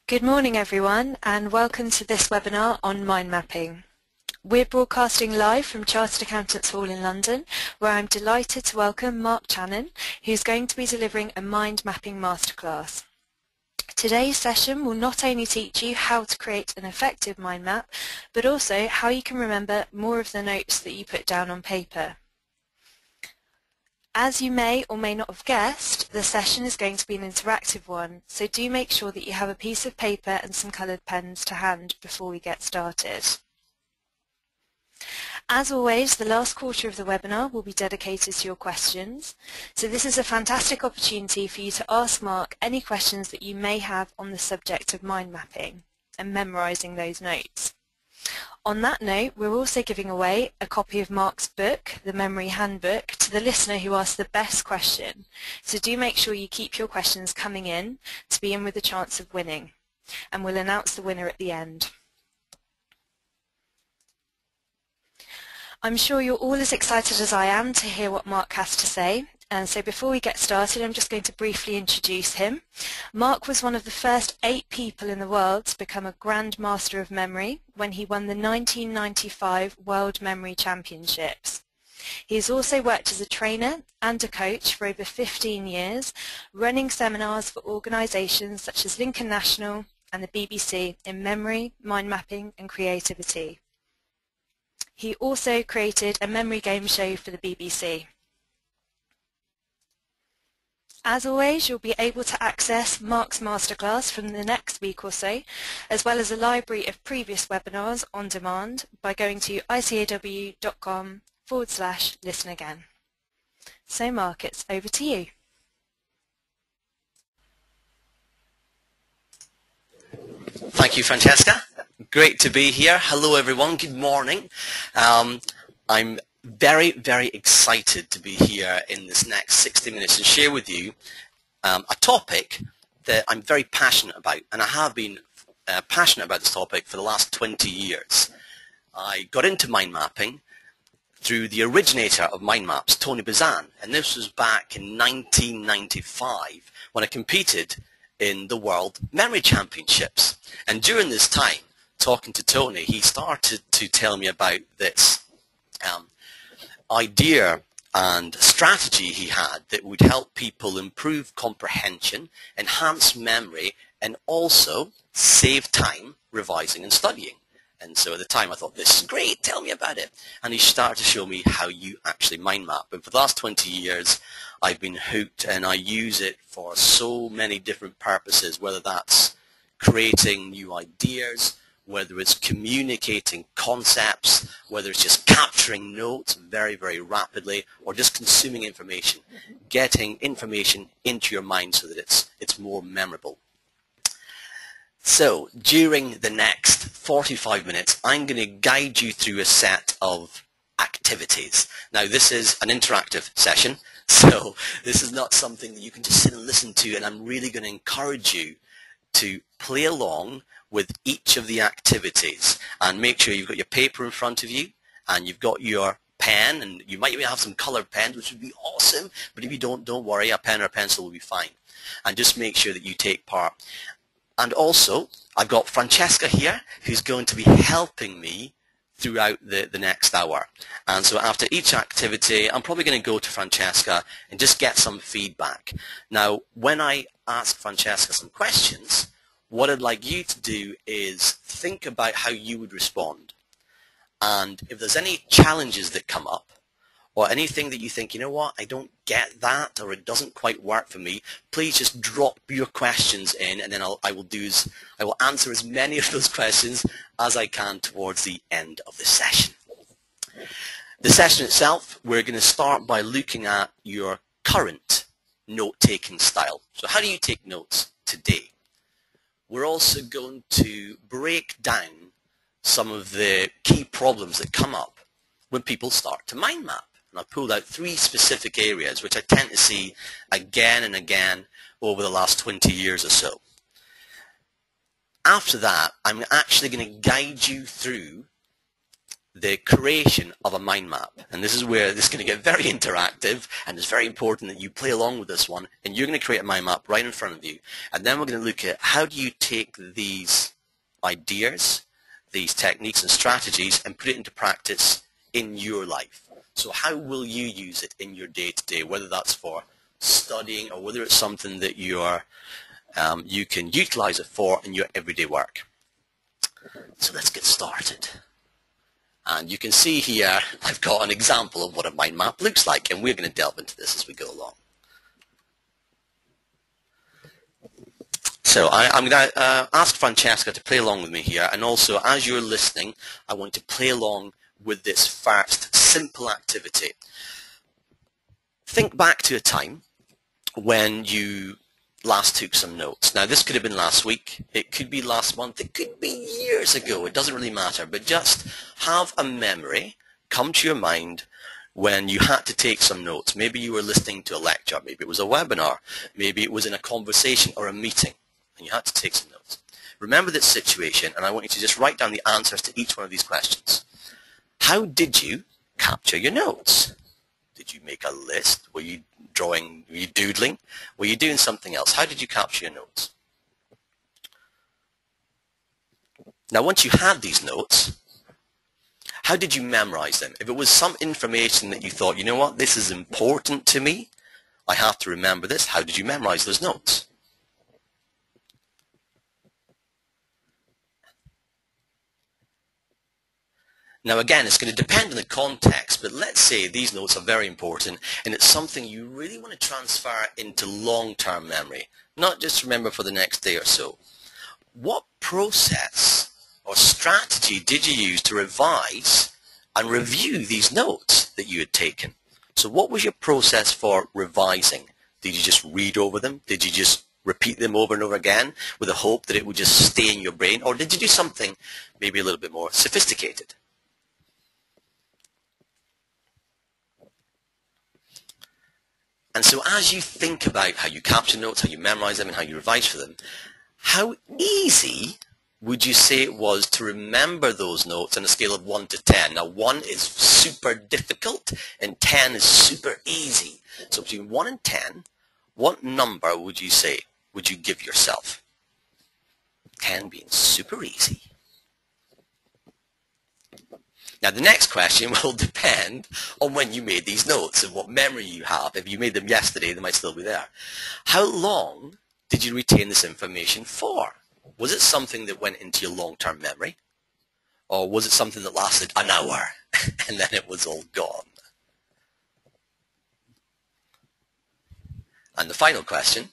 Good morning everyone and welcome to this webinar on mind mapping. We're broadcasting live from Chartered Accountants Hall in London, where I'm delighted to welcome Mark Channon, who's going to be delivering a mind mapping masterclass. Today's session will not only teach you how to create an effective mind map, but also how you can remember more of the notes that you put down on paper. As you may or may not have guessed, the session is going to be an interactive one, so do make sure that you have a piece of paper and some coloured pens to hand before we get started. As always, the last quarter of the webinar will be dedicated to your questions, so this is a fantastic opportunity for you to ask Mark any questions that you may have on the subject of mind mapping and memorising those notes. On that note, we're also giving away a copy of Mark's book, The Memory Handbook, to the listener who asked the best question. So do make sure you keep your questions coming in to be in with a chance of winning. And we'll announce the winner at the end. I'm sure you're all as excited as I am to hear what Mark has to say. And so before we get started, I'm just going to briefly introduce him. Mark was one of the first 8 people in the world to become a Grand Master of Memory when he won the 1995 World Memory Championships. He has also worked as a trainer and a coach for over 15 years, running seminars for organisations such as Lincoln National and the BBC in memory, mind mapping and creativity. He also created a memory game show for the BBC. As always, you'll be able to access Mark's masterclass from the next week or so, as well as a library of previous webinars on demand by going to icaew.com/listen again. So Mark, it's over to you. Thank you, Francesca. Great to be here. Hello, everyone. Good morning. I'm very, very excited to be here in this next 60 minutes and share with you a topic that I'm very passionate about, and I have been passionate about this topic for the last 20 years. I got into mind mapping through the originator of mind maps, Tony Bazan, and this was back in 1995 when I competed in the World Memory Championships. And during this time, talking to Tony, he started to tell me about this idea and strategy he had that would help people improve comprehension, enhance memory, and also save time revising and studying. And so at the time I thought, this is great, tell me about it. And he started to show me how you actually mind map. And for the last 20 years I've been hooked, and I use it for so many different purposes, whether that's creating new ideas, whether it's communicating concepts, whether it's just capturing notes very, very rapidly, or just consuming information, getting information into your mind so that it's more memorable. So during the next 45 minutes, I'm going to guide you through a set of activities. Now, this is an interactive session, so this is not something that you can just sit and listen to, and I'm really going to encourage you to play along with each of the activities, and make sure you've got your paper in front of you and you've got your pen, and you might even have some colored pens, which would be awesome, but if you don't worry, a pen or a pencil will be fine. And just make sure that you take part. And also, I've got Francesca here, who's going to be helping me throughout the next hour. And so after each activity, I'm probably going to go to Francesca and just get some feedback. Now, when I ask Francesca some questions, what I'd like you to do is think about how you would respond. And if there's any challenges that come up, or anything that you think, you know what, I don't get that, or it doesn't quite work for me, please just drop your questions in, and then I will answer as many of those questions as I can towards the end of the session. The session itself, we're going to start by looking at your current note-taking style. So how do you take notes today? We're also going to break down some of the key problems that come up when people start to mind map. And I've pulled out 3 specific areas which I tend to see again and again over the last 20 years or so. After that, I'm actually going to guide you through the creation of a mind map. And this is where this is going to get very interactive, and it's very important that you play along with this one, and you're going to create a mind map right in front of you. And then we're going to look at how do you take these ideas, these techniques and strategies, and put it into practice in your life. So how will you use it in your day-to-day, whether that's for studying or whether it's something that you can utilize it for in your everyday work. So let's get started. And you can see here I've got an example of what a mind map looks like, and we're going to delve into this as we go along. So I'm going to ask Francesca to play along with me here, and also as you're listening I want you to play along with this first simple activity. Think back to a time when you last took some notes. Now this could have been last week, it could be last month, it could be years ago, it doesn't really matter, but just have a memory come to your mind when you had to take some notes. Maybe you were listening to a lecture, maybe it was a webinar, maybe it was in a conversation or a meeting and you had to take some notes. Remember this situation, and I want you to just write down the answers to each one of these questions. How did you capture your notes? Did you make a list? Were you drawing? Were you doodling? Were you doing something else? How did you capture your notes? Now once you had these notes, how did you memorize them? If it was some information that you thought, you know what, this is important to me, I have to remember this, how did you memorize those notes? Now again, it's going to depend on the context, but let's say these notes are very important and it's something you really want to transfer into long-term memory, not just remember for the next day or so. What process or strategy did you use to revise and review these notes that you had taken? So what was your process for revising? Did you just read over them? Did you just repeat them over and over again with the hope that it would just stay in your brain? Or did you do something maybe a little bit more sophisticated? And so as you think about how you capture notes, how you memorize them, and how you revise for them, how easy would you say it was to remember those notes on a scale of 1 to 10? Now 1 is super difficult and 10 is super easy. So between 1 and 10, what number would you say, would you give yourself? 10 being super easy. Now the next question will depend on when you made these notes and what memory you have. If you made them yesterday, they might still be there. How long did you retain this information for? Was it something that went into your long-term memory? Or was it something that lasted an hour and then it was all gone? And the final question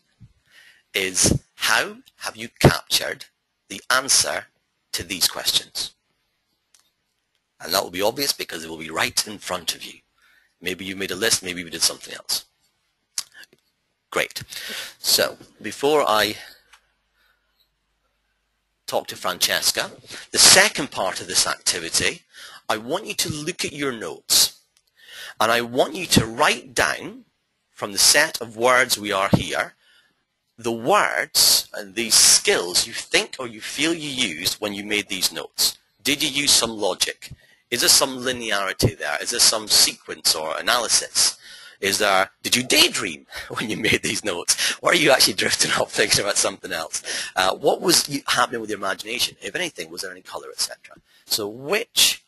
is, how have you captured the answer to these questions? And that will be obvious because it will be right in front of you. Maybe you made a list, maybe you did something else. Great. So before I talk to Francesca, the second part of this activity, I want you to look at your notes. And I want you to write down from the set of words we are here, the words and these skills you think or you feel you used when you made these notes. Did you use some logic? Is there some linearity there? Is there some sequence or analysis? Did you daydream when you made these notes? Or are you actually drifting off thinking about something else? What was happening with your imagination? If anything, was there any color, etc.? So which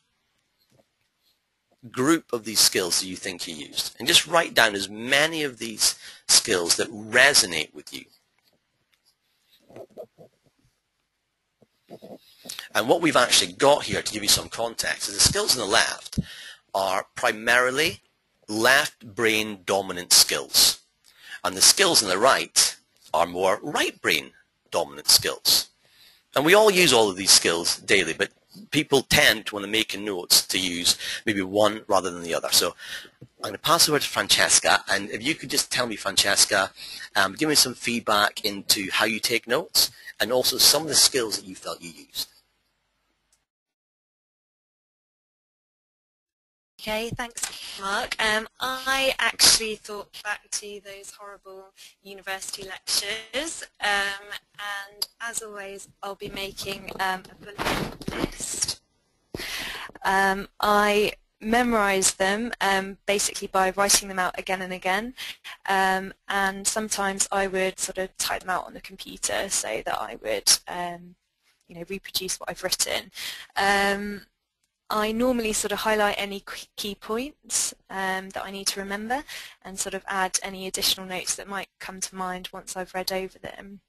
group of these skills do you think you used? And just write down as many of these skills that resonate with you. And what we've actually got here, to give you some context, is the skills on the left are primarily left brain dominant skills. And the skills on the right are more right brain dominant skills. And we all use all of these skills daily, but people tend to, when they're making notes, to use maybe one rather than the other. So I'm going to pass over to Francesca, and if you could just tell me, Francesca, give me some feedback into how you take notes and also some of the skills that you felt you used. Okay, thanks, Mark. I actually thought back to those horrible university lectures, and as always, I'll be making a bullet list. I memorize them basically by writing them out again and again, and sometimes I would sort of type them out on the computer so that I would reproduce what I've written. I normally sort of highlight any key points that I need to remember and sort of add any additional notes that might come to mind once I've read over them.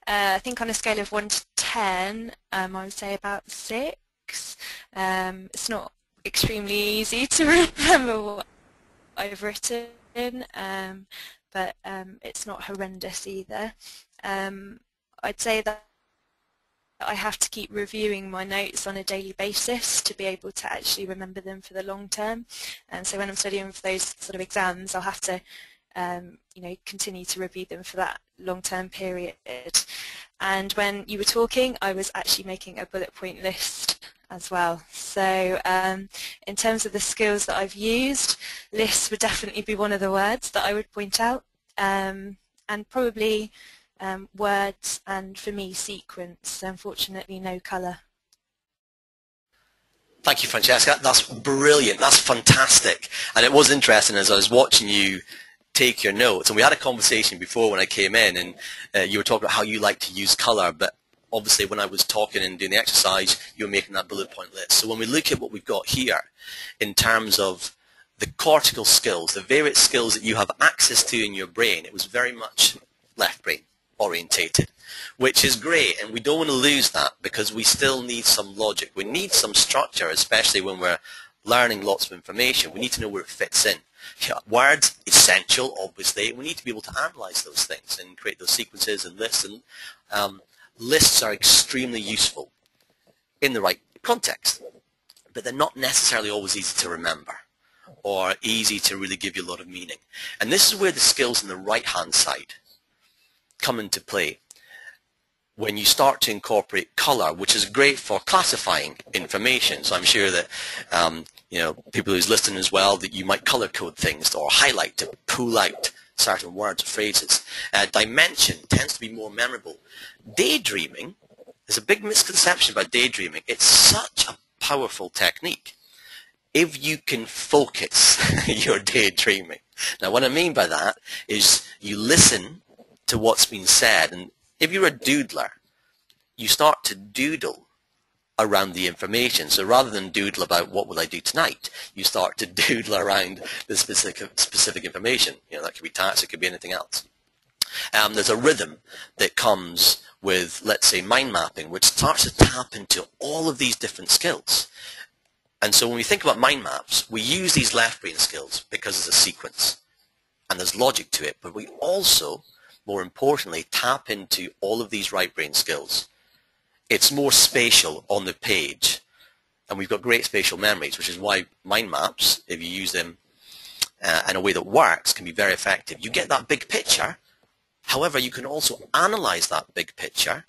I think on a scale of 1 to 10, I would say about 6. It's not extremely easy to remember what I've written, but it's not horrendous either. I'd say that I have to keep reviewing my notes on a daily basis to be able to actually remember them for the long term, and so when I'm studying for those sort of exams, I'll have to continue to review them for that long-term period. And when you were talking, I was actually making a bullet point list as well. So in terms of the skills that I've used, lists would definitely be one of the words that I would point out, and probably words, and for me sequence. Unfortunately no colour. Thank you, Francesca. That's brilliant. That's fantastic. And it was interesting as I was watching you take your notes, and we had a conversation before when I came in, and you were talking about how you like to use colour, but obviously when I was talking and doing the exercise, you were making that bullet point list. So when we look at what we've got here in terms of the cortical skills, the various skills that you have access to in your brain, it was very much left brain orientated, which is great, and we don't want to lose that because we still need some logic. We need some structure, especially when we're learning lots of information. We need to know where it fits in. Yeah, words, essential, obviously. We need to be able to analyze those things and create those sequences and lists. And lists are extremely useful in the right context, but they're not necessarily always easy to remember or easy to really give you a lot of meaning. And this is where the skills on the right-hand side come into play when you start to incorporate color, which is great for classifying information. So I'm sure that people who's listening as well, that you might color code things or highlight to pull out certain words or phrases. Dimension tends to be more memorable. Daydreaming, there's a big misconception about daydreaming. It's such a powerful technique if you can focus your daydreaming. Now what I mean by that is you listen to what's been said, and if you're a doodler, you start to doodle around the information. So rather than doodle about what will I do tonight, you start to doodle around the specific information. That could be tax, it could be anything else. There's a rhythm that comes with, let's say, mind mapping, which starts to tap into all of these different skills. And so when we think about mind maps, we use these left brain skills because it's a sequence and there's logic to it, but we also, more importantly, tap into all of these right brain skills. It's more spatial on the page, and we've got great spatial memories, which is why mind maps, if you use them in a way that works, can be very effective. You get that big picture. However, you can also analyze that big picture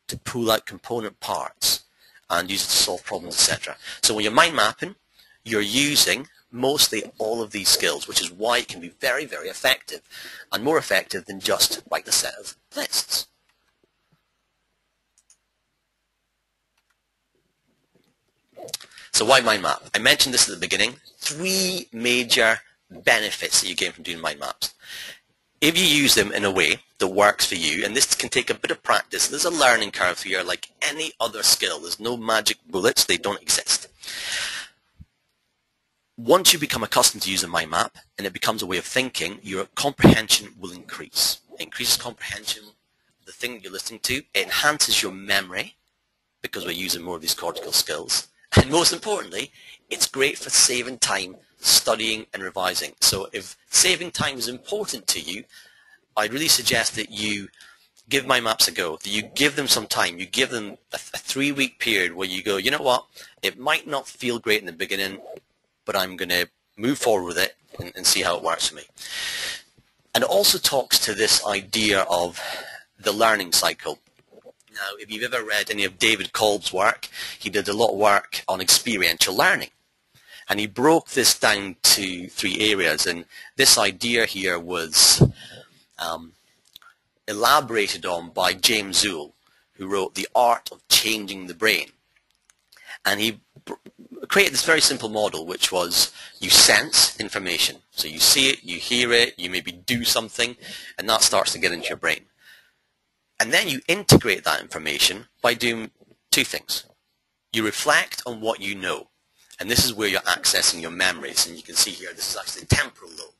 to pull out component parts and use it to solve problems, etc. So when you're mind mapping, you're using mostly all of these skills, which is why it can be very, very effective, and more effective than just write a set of lists. So why mind map? I mentioned this at the beginning. 3 major benefits that you gain from doing mind maps. If you use them in a way that works for you, and this can take a bit of practice, there's a learning curve here like any other skill. There's no magic bullets, they don't exist. Once you become accustomed to using mind map and it becomes a way of thinking, your comprehension will increase. It increases comprehension of the thing you're listening to. It enhances your memory because we're using more of these cortical skills. And most importantly, it's great for saving time studying and revising. So if saving time is important to you, I'd really suggest that you give mind maps a go, that you give them some time. You give them a 3-week period where you go, you know what, it might not feel great in the beginning, but I'm going to move forward with it and see how it works for me. And it also talks to this idea of the learning cycle. Now, if you've ever read any of David Kolb's work, he did a lot of work on experiential learning. And he broke this down to 3 areas. And this idea here was elaborated on by James Zool, who wrote The Art of Changing the Brain. And he created this very simple model, which was you sense information. So you see it, you hear it, you maybe do something, and that starts to get into your brain. And then you integrate that information by doing two things. You reflect on what you know, and this is where you're accessing your memories. And you can see here, this is actually the temporal lobe,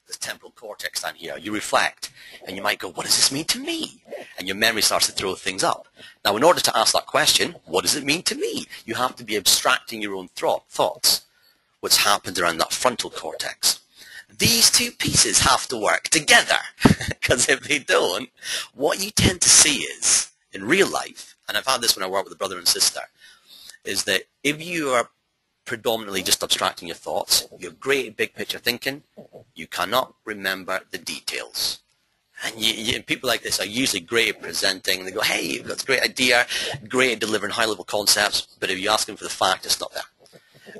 this temporal cortex down here. You reflect, and you might go, what does this mean to me? And your memory starts to throw things up. Now, in order to ask that question, what does it mean to me? You have to be abstracting your own thoughts, what's happened around that frontal cortex. These two pieces have to work together, because if they don't, what you tend to see is, in real life, and I've had this when I work with a brother and sister, is that if you are predominantly just abstracting your thoughts, you're great at big picture thinking, you cannot remember the details. And people like this are usually great at presenting, and they go, hey, you've got a great idea, great at delivering high-level concepts, but if you ask them for the fact, it's not there.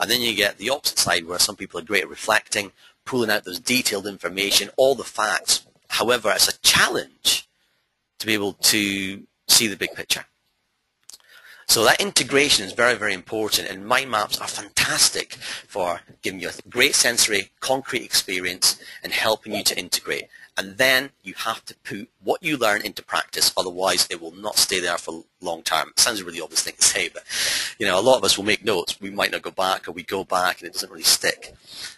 And then you get the opposite side, where some people are great at reflecting, pulling out those detailed information, all the facts. However, it's a challenge to be able to see the big picture. So that integration is very, very important, and mind maps are fantastic for giving you a great sensory, concrete experience and helping you to integrate. And then you have to put what you learn into practice, otherwise it will not stay there for long term. It sounds a really obvious thing to say, but you know, a lot of us will make notes. We might not go back, or we go back and it doesn't really stick.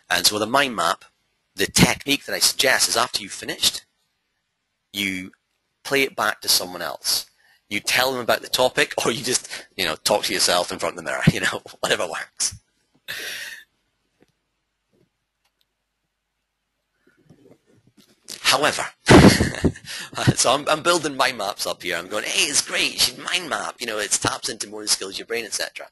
And so with a mind map, the technique that I suggest is after you've finished, you play it back to someone else. You tell them about the topic, or you just, you know, talk to yourself in front of the mirror, you know, whatever works. However, so I'm building mind maps up here. I'm going, hey, it's great, you should mind map. You know, it taps into more skills of your brain, etc.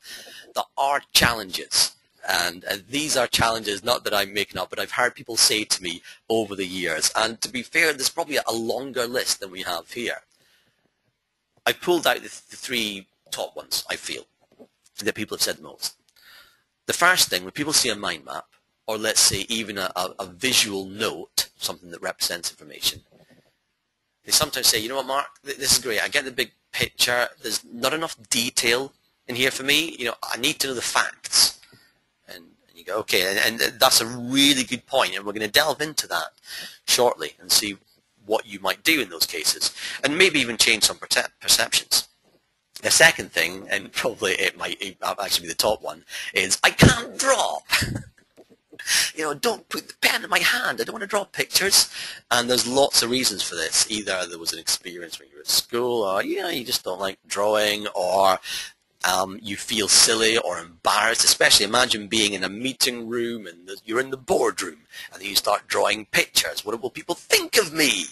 There are challenges, and these are challenges not that I'm making up, but I've heard people say to me over the years. And to be fair, there's probably a longer list than we have here. I pulled out the three top ones, I feel, that people have said the most. The first thing, when people see a mind map, or let's say even a visual note, something that represents information, they sometimes say, you know what, Mark, this is great. I get the big picture. There's not enough detail in here for me. You know, I need to know the facts. And you go, okay, and that's a really good point, and we're going to delve into that shortly and see what you might do in those cases, and maybe even change some perceptions. The second thing, and probably it might actually be the top one, is I can't draw. You know, don't put the pen in my hand. I don't want to draw pictures. And there's lots of reasons for this. Either there was an experience when you were at school, or you know, you just don't like drawing, or you feel silly or embarrassed. Especially imagine being in a meeting room and you're in the boardroom and then you start drawing pictures. What will people think of me?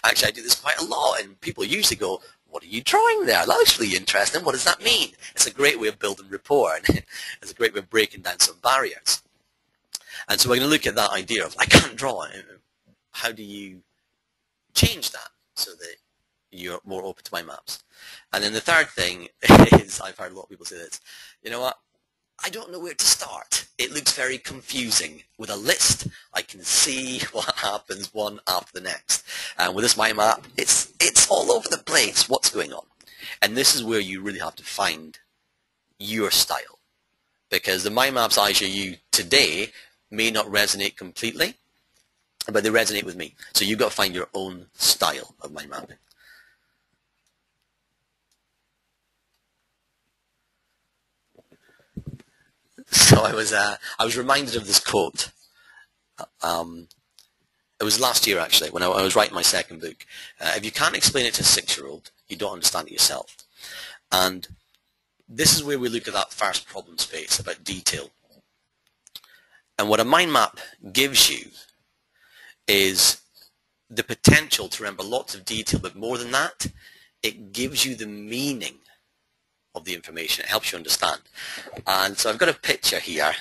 Actually, I do this quite a lot, and people usually go, what are you drawing there? That looks really interesting. What does that mean? It's a great way of building rapport, and it's a great way of breaking down some barriers. And so we're going to look at that idea of, I can't draw. How do you change that so that you're more open to mind maps? And then the third thing is, I've heard a lot of people say this, you know what, I don't know where to start. It looks very confusing. With a list, I can see what happens one after the next. And with this mind map, it's all over the place. What's going on? And this is where you really have to find your style. Because the mind maps I show you today may not resonate completely, but they resonate with me. So you've got to find your own style of mind mapping. So I was reminded of this quote. It was last year, actually, when I was writing my second book. If you can't explain it to a 6-year-old, you don't understand it yourself. And this is where we look at that first problem space about detail. And what a mind map gives you is the potential to remember lots of detail, but more than that, it gives you the meaning of the information. It helps you understand. And so I've got a picture here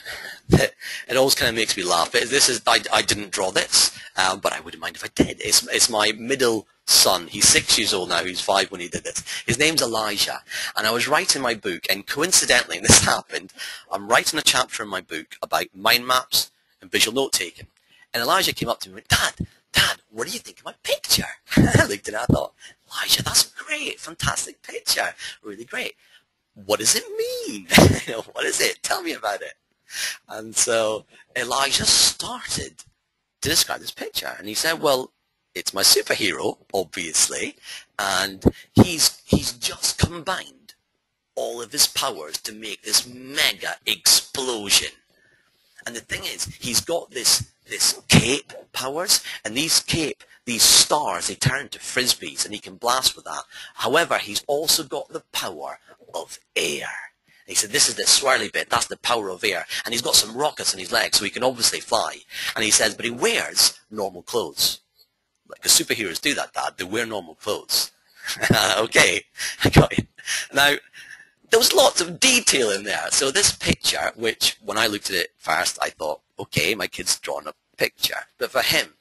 that it always kind of makes me laugh. This is, I didn't draw this, but I wouldn't mind if I did. It's my middle son. He's 6 years old now. He was 5 when he did this. His name's Elijah. And I was writing my book, and coincidentally, and this happened, I'm writing a chapter in my book about mind maps and visual note-taking. And Elijah came up to me and went, Dad, what do you think of my picture? I looked at it and I thought, Elijah, that's great, fantastic picture, really great. what does it mean? What is it? Tell me about it. And so Elijah started to describe this picture. And he said, well, it's my superhero, obviously, and he's just combined all of his powers to make this mega explosion. And the thing is, he's got this cape powers, and these stars, they turn into frisbees, and he can blast with that. However, he's also got the power of air. And he said, this is the swirly bit, that's the power of air. And he's got some rockets in his legs, so he can obviously fly. And he says, but he wears normal clothes. Like the superheroes do that, Dad. They wear normal clothes. Okay, I got it. Now, there was lots of detail in there. So this picture, which when I looked at it first, I thought, okay, my kid's drawn a picture. But for him,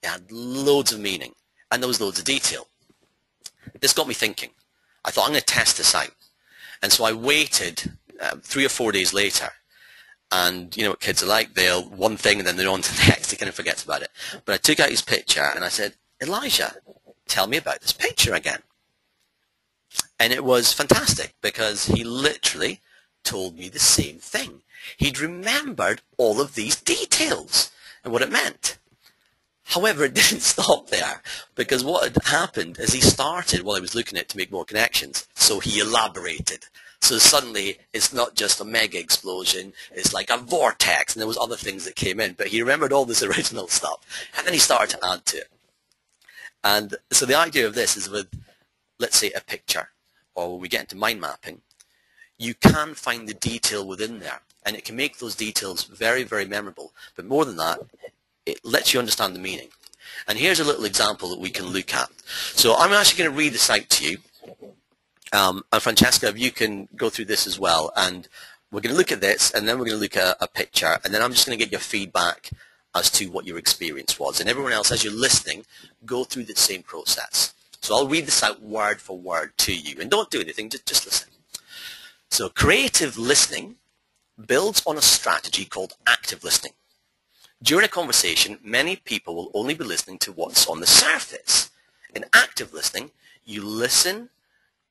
it had loads of meaning, and there was loads of detail. This got me thinking. I thought, I'm going to test this out. And so I waited 3 or 4 days later, and you know what kids are like, they'll one thing and then they're on to the next, they kind of forget about it. But I took out his picture and I said, Elijah, tell me about this picture again. And it was fantastic because he literally told me the same thing. He'd remembered all of these details and what it meant. However, it didn't stop there, because what had happened is he started, while I was looking at it, to make more connections, so he elaborated. So suddenly, it's not just a mega explosion, it's like a vortex, and there was other things that came in, but he remembered all this original stuff, and then he started to add to it. And so the idea of this is with, let's say, a picture, or when we get into mind mapping, you can find the detail within there, and it can make those details very, very memorable. But more than that, it lets you understand the meaning. And here's a little example that we can look at. So I'm actually going to read this out to you. And Francesca, if you can go through this as well. And we're going to look at this, and then we're going to look at a picture. And then I'm just going to get your feedback as to what your experience was. And everyone else, as you're listening, go through the same process. So I'll read this out word for word to you. And don't do anything, just listen. So creative listening builds on a strategy called active listening. During a conversation, many people will only be listening to what's on the surface. In active listening, you listen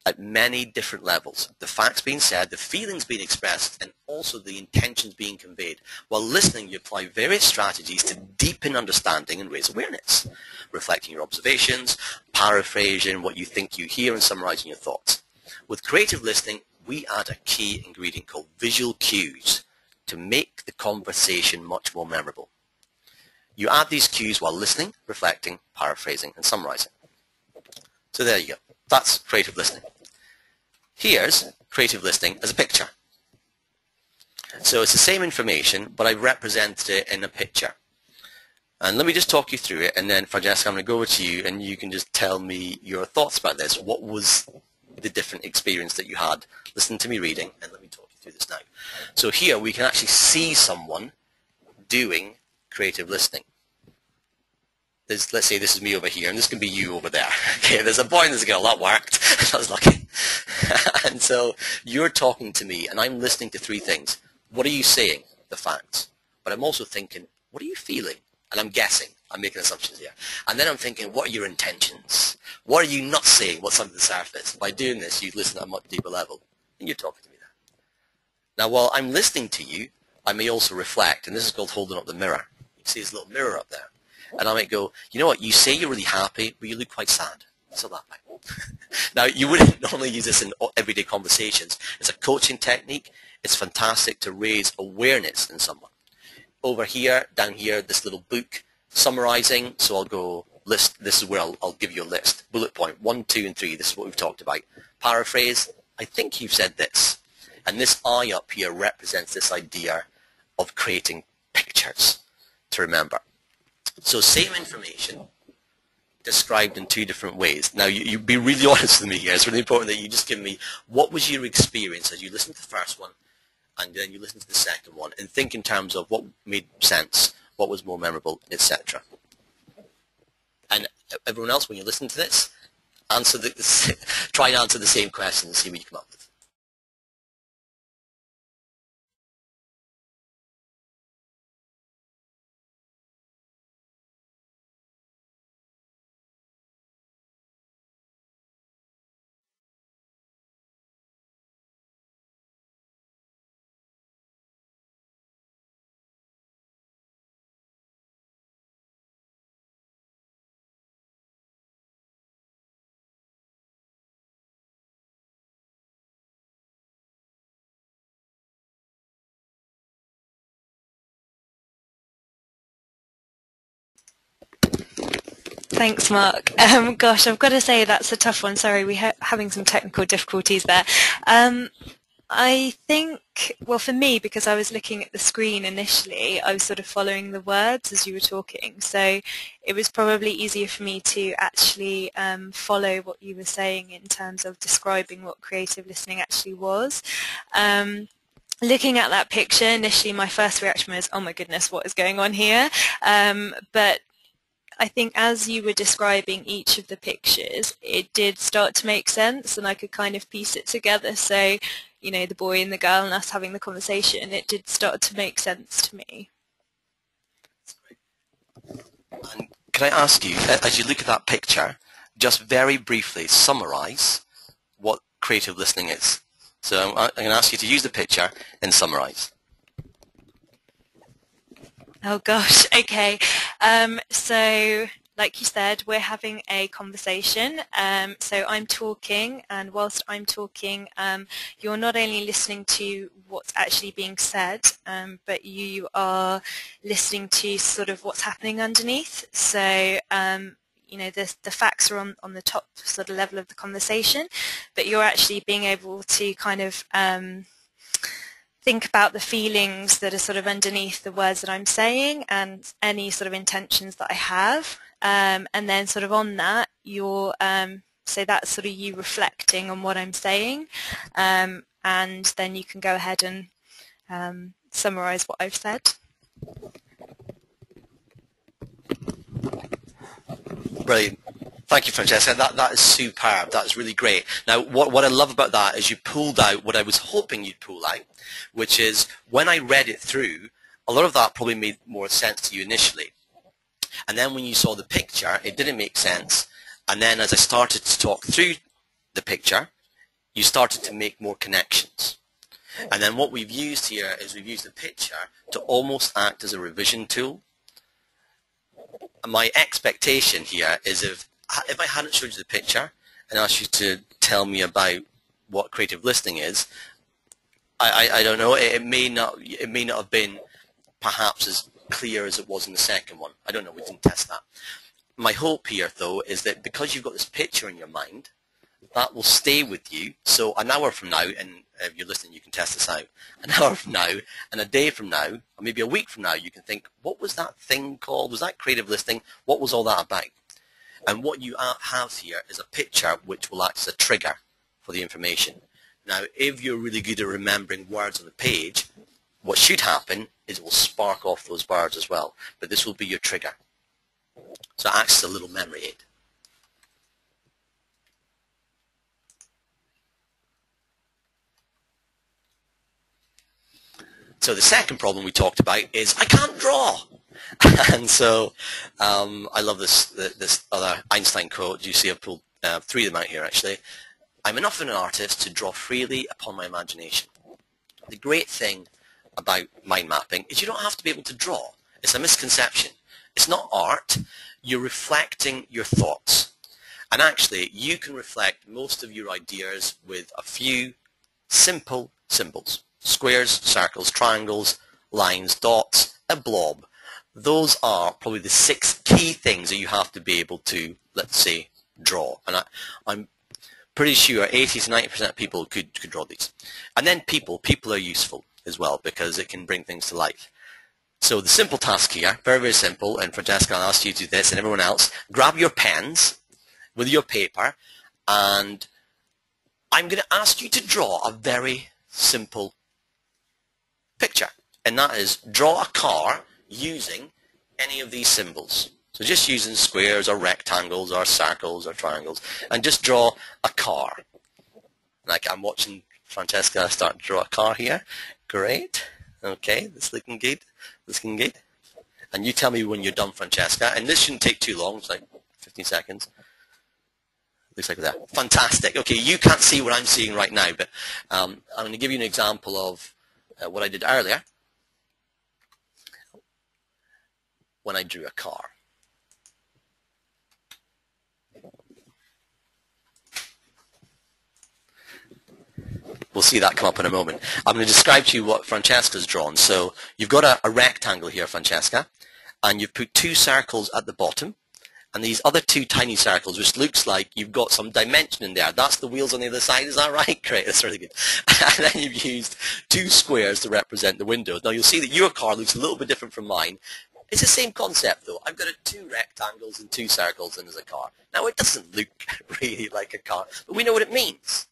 at many different levels. The facts being said, the feelings being expressed, and also the intentions being conveyed. While listening, you apply various strategies to deepen understanding and raise awareness, reflecting your observations, paraphrasing what you think you hear, and summarizing your thoughts. With creative listening, we add a key ingredient called visual cues to make the conversation much more memorable. You add these cues while listening, reflecting, paraphrasing, and summarizing. So there you go. That's creative listening. Here's creative listening as a picture. So it's the same information, but I've represented it in a picture. And let me just talk you through it, and then Francesca, I'm going to go over to you, and you can just tell me your thoughts about this. What was the different experience that you had listening to me reading? And let me talk you through this now. So here we can actually see someone doing creative listening. Let's say this is me over here, and this can be you over there. Okay, there's a boy and there's a girl. That worked. I was lucky. And so you're talking to me, and I'm listening to 3 things. What are you saying? The facts. But I'm also thinking, what are you feeling? And I'm guessing. I'm making assumptions here. And then I'm thinking, what are your intentions? What are you not saying? What's under the surface? By doing this, you listen at a much deeper level, and you're talking to me there. Now, while I'm listening to you, I may also reflect, and this is called holding up the mirror. You see this little mirror up there. And I might go, you know what, you say you're really happy, but you look quite sad. So that way. Now, you wouldn't normally use this in everyday conversations. It's a coaching technique. It's fantastic to raise awareness in someone. Over here, down here, this little book, summarizing. So I'll go, list, this is where I'll give you a list. Bullet point, 1, 2, and 3. This is what we've talked about. Paraphrase, I think you've said this. And this I up here represents this idea of creating pictures to remember. So same information described in 2 different ways. Now, you be really honest with me here. It's really important that you just give me what was your experience as you listened to the first one and then you listen to the second one, and think in terms of what made sense, what was more memorable, etc. And everyone else, when you listen to this, try and answer the same question and see what you come up with. Thanks, Mark. Gosh, I've got to say that's a tough one. Sorry, we're having some technical difficulties there. I think, well, for me, because I was looking at the screen initially, I was sort of following the words as you were talking. So it was probably easier for me to actually follow what you were saying in terms of describing what creative listening actually was. Looking at that picture, initially my first reaction was, oh my goodness, what is going on here? But I think as you were describing each of the pictures, it did start to make sense and I could kind of piece it together. So, you know, the boy and the girl and us having the conversation, it did start to make sense to me. And can I ask you, as you look at that picture, just very briefly summarize what creative listening is? So I'm going to ask you to use the picture and summarize. Oh gosh, okay. So like you said, we're having a conversation. So I'm talking, and whilst I'm talking, you're not only listening to what's actually being said, but you are listening to sort of what's happening underneath. So you know, the facts are on the top sort of level of the conversation, but you're actually being able to kind of think about the feelings that are sort of underneath the words that I'm saying and any sort of intentions that I have. And then sort of on that, you're, so that's sort of you reflecting on what I'm saying. And then you can go ahead and summarize what I've said. Brilliant. Thank you, Francesca. That is superb. That is really great. Now, what I love about that is you pulled out what I was hoping you'd pull out, which is when I read it through, a lot of that probably made more sense to you initially. And then when you saw the picture, it didn't make sense. And then as I started to talk through the picture, you started to make more connections. And then what we've used here is we've used the picture to almost act as a revision tool. And my expectation here is if I hadn't showed you the picture and asked you to tell me about what creative listening is, I don't know, it may not have been perhaps as clear as it was in the second one. I don't know, we didn't test that. My hope here, though, is that because you've got this picture in your mind, that will stay with you. So an hour from now, and if you're listening, you can test this out, an hour from now and a day from now, or maybe a week from now, you can think, what was that thing called? Was that creative listening? What was all that about? And what you have here is a picture which will act as a trigger for the information. Now, if you're really good at remembering words on the page, what should happen is it will spark off those words as well. But this will be your trigger. So it acts as a little memory aid. So the second problem we talked about is I can't draw. And so I love this other Einstein quote. You see I've pulled three of them out here actually. I'm enough of an artist to draw freely upon my imagination. The great thing about mind mapping is you don't have to be able to draw. It's a misconception. It's not art. You're reflecting your thoughts. And actually you can reflect most of your ideas with a few simple symbols. Squares, circles, triangles, lines, dots, a blob. Those are probably the 6 key things that you have to be able to, let's say, draw. And I'm pretty sure 80 to 90% of people could draw these. And then people are useful as well because it can bring things to life. So the simple task here, very, very simple, and Francesca, I'll ask you to do this and everyone else, grab your pens with your paper and I'm going to ask you to draw a very simple picture. And that is draw a car using any of these symbols. So just using squares or rectangles or circles or triangles and just draw a car. Like I'm watching Francesca start to draw a car here. Great. Okay, this looking good. This looking good. And you tell me when you're done, Francesca. And this shouldn't take too long. It's like 15 seconds. Looks like that. Fantastic. Okay, you can't see what I'm seeing right now, but I'm going to give you an example of what I did earlier when I drew a car. We'll see that come up in a moment. I'm going to describe to you what Francesca's drawn. So you've got a rectangle here, Francesca, and you've put 2 circles at the bottom, and these other two tiny circles, which looks like you've got some dimension in there. That's the wheels on the other side, is that right? Great, that's really good. And then you've used two squares to represent the windows. Now you'll see that your car looks a little bit different from mine. It's the same concept though. I've got two rectangles and two circles in as a car. Now it doesn't look really like a car, but we know what it means.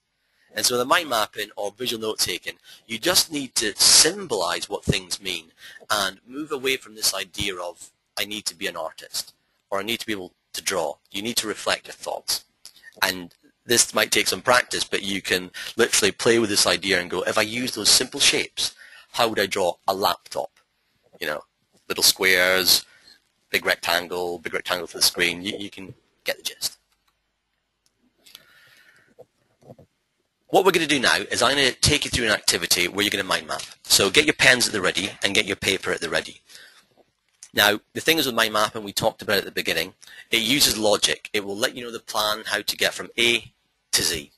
And so the mind mapping or visual note taking, you just need to symbolize what things mean and move away from this idea of I need to be an artist or I need to be able to draw. You need to reflect your thoughts. And this might take some practice, but you can literally play with this idea and go, if I use those simple shapes, how would I draw a laptop? You know, little squares, big rectangle for the screen. You can get the gist. What we're going to do now is I'm going to take you through an activity where you're going to mind map. So get your pens at the ready and get your paper at the ready. Now, the thing is with mind mapping, we talked about at the beginning, it uses logic. It will let you know the plan, how to get from A to Z.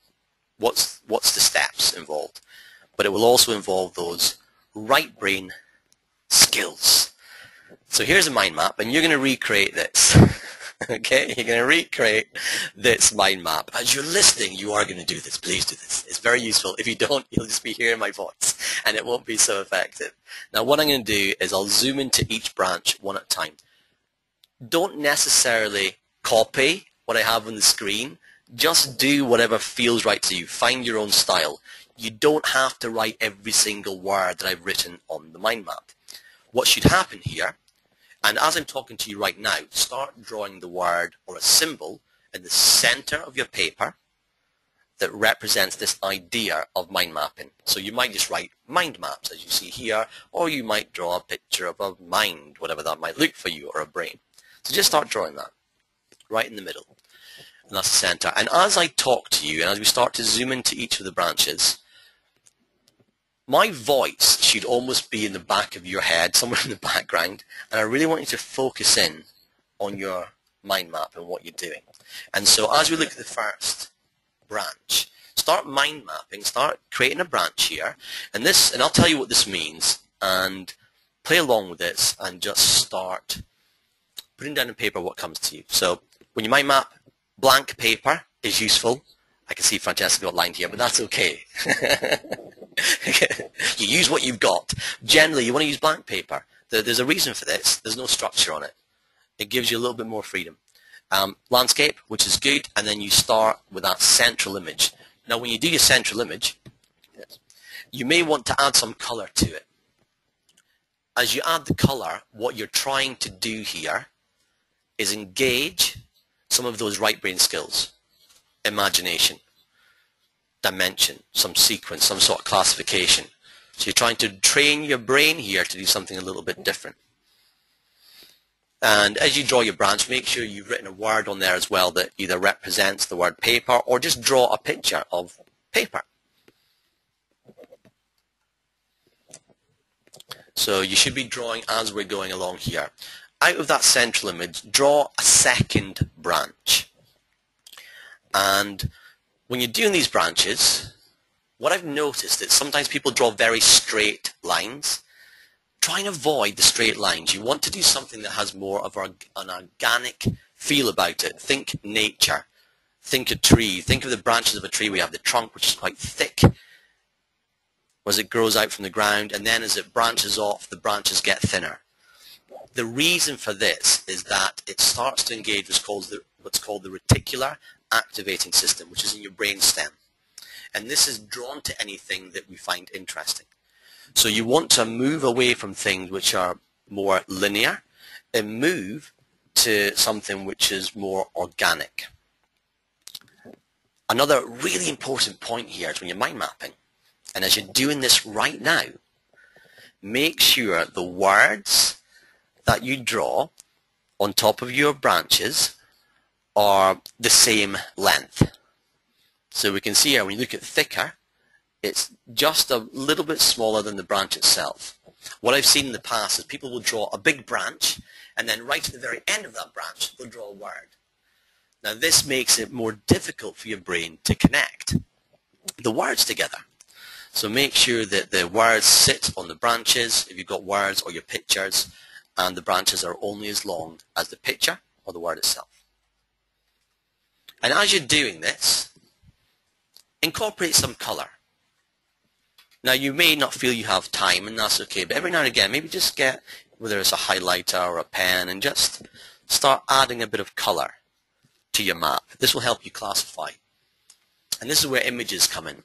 What's the steps involved? But it will also involve those right brain skills. So here's a mind map, and you're going to recreate this. Okay, you're going to recreate this mind map. As you're listening, you are going to do this. Please do this. It's very useful. If you don't, you'll just be hearing my voice, and it won't be so effective. Now, what I'm going to do is I'll zoom into each branch one at a time. Don't necessarily copy what I have on the screen. Just do whatever feels right to you. Find your own style. You don't have to write every single word that I've written on the mind map. What should happen here, and as I'm talking to you right now, start drawing the word or a symbol in the center of your paper that represents this idea of mind mapping. So you might just write mind maps, as you see here, or you might draw a picture of a mind, whatever that might look for you, or a brain. So just start drawing that right in the middle, and that's the center. And as I talk to you, and as we start to zoom into each of the branches, my voice should almost be in the back of your head, somewhere in the background, and I really want you to focus in on your mind map and what you're doing. And so as we look at the first branch, start mind mapping, start creating a branch here, and I'll tell you what this means, and play along with this, and just start putting down on paper what comes to you. So when you mind map, blank paper is useful. I can see Francesca got lined here, but that's okay. You use what you've got. Generally, you want to use blank paper. There's a reason for this. There's no structure on it. It gives you a little bit more freedom. Landscape, which is good, and then you start with that central image. Now, when you do your central image, you may want to add some color to it. As you add the color, what you're trying to do here is engage some of those right brain skills. Imagination, dimension, some sequence, some sort of classification. So you're trying to train your brain here to do something a little bit different. And as you draw your branch, make sure you've written a word on there as well that either represents the word paper or just draw a picture of paper. So you should be drawing as we're going along here. Out of that central image, draw a second branch. And when you're doing these branches, what I've noticed is sometimes people draw very straight lines. Try and avoid the straight lines. You want to do something that has more of an organic feel about it. Think nature. Think a tree. Think of the branches of a tree. We have the trunk, which is quite thick as it grows out from the ground, and then as it branches off, the branches get thinner. The reason for this is that it starts to engage what's called the reticular activating system, which is in your brain stem. And this is drawn to anything that we find interesting. So you want to move away from things which are more linear and move to something which is more organic. Another really important point here is when you're mind mapping, and as you're doing this right now, make sure the words that you draw on top of your branches are the same length. So we can see here when you look at thicker, it's just a little bit smaller than the branch itself. What I've seen in the past is people will draw a big branch and then right at the very end of that branch they'll draw a word. Now this makes it more difficult for your brain to connect the words together. So make sure that the words sit on the branches if you've got words or your pictures, and the branches are only as long as the picture or the word itself. And as you're doing this, incorporate some color. Now you may not feel you have time, and that's okay, but every now and again maybe just get, whether it's a highlighter or a pen, and just start adding a bit of color to your map. This will help you classify. And this is where images come in.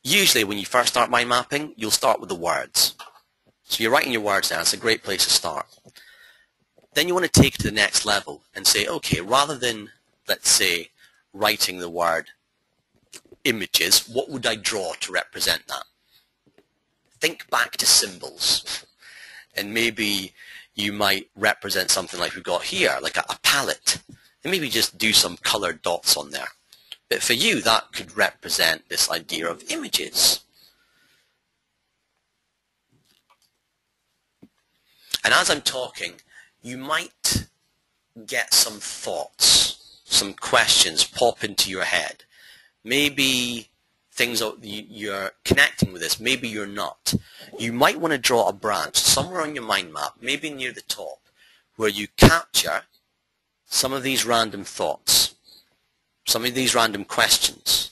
Usually when you first start mind mapping, you'll start with the words. So you're writing your words down. It's a great place to start. Then you want to take it to the next level and say, okay, rather than, let's say, writing the word images, what would I draw to represent that? Think back to symbols. And maybe you might represent something like we've got here, like a palette. And maybe just do some colored dots on there. But for you, that could represent this idea of images. And as I'm talking, you might get some thoughts, some questions pop into your head. Maybe things that you're connecting with this, maybe you're not. You might want to draw a branch somewhere on your mind map, maybe near the top, where you capture some of these random thoughts, some of these random questions.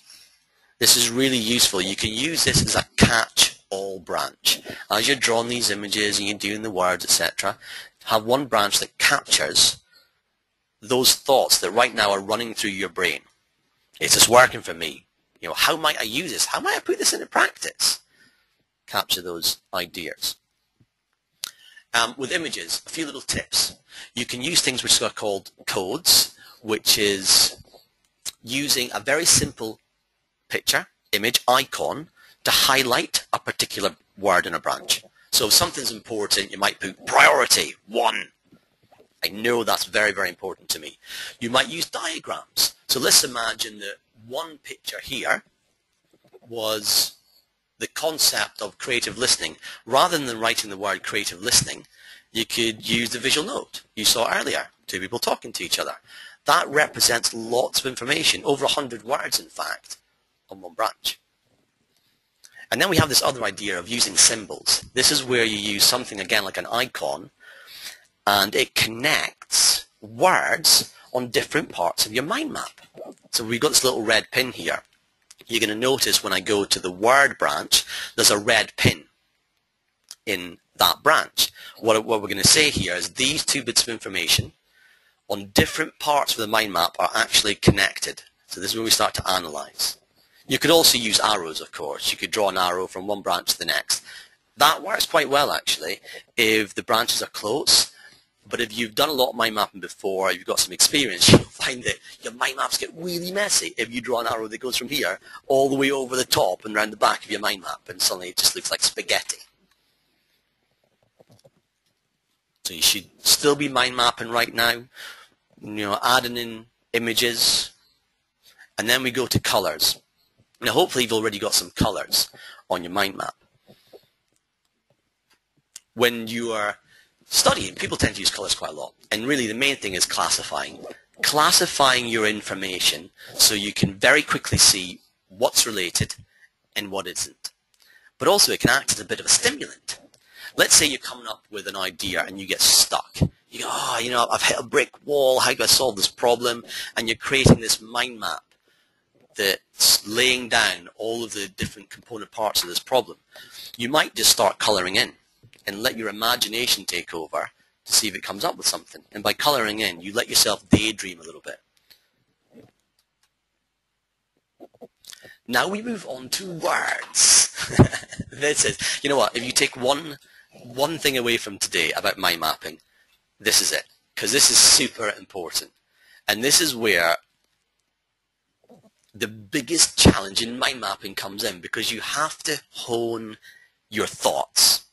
This is really useful. You can use this as a catch-all branch. As you're drawing these images and you're doing the words, etc., have one branch that captures those thoughts that right now are running through your brain. Is this working for me? You know, how might I use this? How might I put this into practice? Capture those ideas. With images, a few little tips. You can use things which are called codes, which is using a very simple picture, image, icon to highlight a particular word in a branch. So if something's important, you might put priority 1. I know that's very, very important to me. You might use diagrams. So let's imagine that one picture here was the concept of creative listening. Rather than writing the word creative listening, you could use the visual note you saw earlier, 2 people talking to each other. That represents lots of information, over 100 words in fact, on one branch. And then we have this other idea of using symbols. This is where you use something, again, like an icon, and it connects words on different parts of your mind map. So we've got this little red pin here. You're going to notice when I go to the word branch, there's a red pin in that branch. What we're going to say here is these 2 bits of information on different parts of the mind map are actually connected. So this is where we start to analyze. You could also use arrows, of course. You could draw an arrow from one branch to the next. That works quite well, actually, if the branches are close. But if you've done a lot of mind mapping before, you've got some experience, you'll find that your mind maps get really messy if you draw an arrow that goes from here all the way over the top and around the back of your mind map, and suddenly it just looks like spaghetti. So you should still be mind mapping right now, adding in images, and then we go to colors. Now hopefully you've already got some colors on your mind map. When you are studying, people tend to use colors quite a lot, and really the main thing is classifying. Classifying your information so you can very quickly see what's related and what isn't. But also it can act as a bit of a stimulant. Let's say you're coming up with an idea and you get stuck. You go, I've hit a brick wall, how do I solve this problem? And you're creating this mind map that's laying down all of the different component parts of this problem. You might just start colouring in and let your imagination take over to see if it comes up with something. And by colouring in, you let yourself daydream a little bit. Now we move on to words. This is, you know what, if you take one thing away from today about mind mapping, this is it. Because this is super important. And this is where the biggest challenge in mind mapping comes in, because you have to hone your thoughts.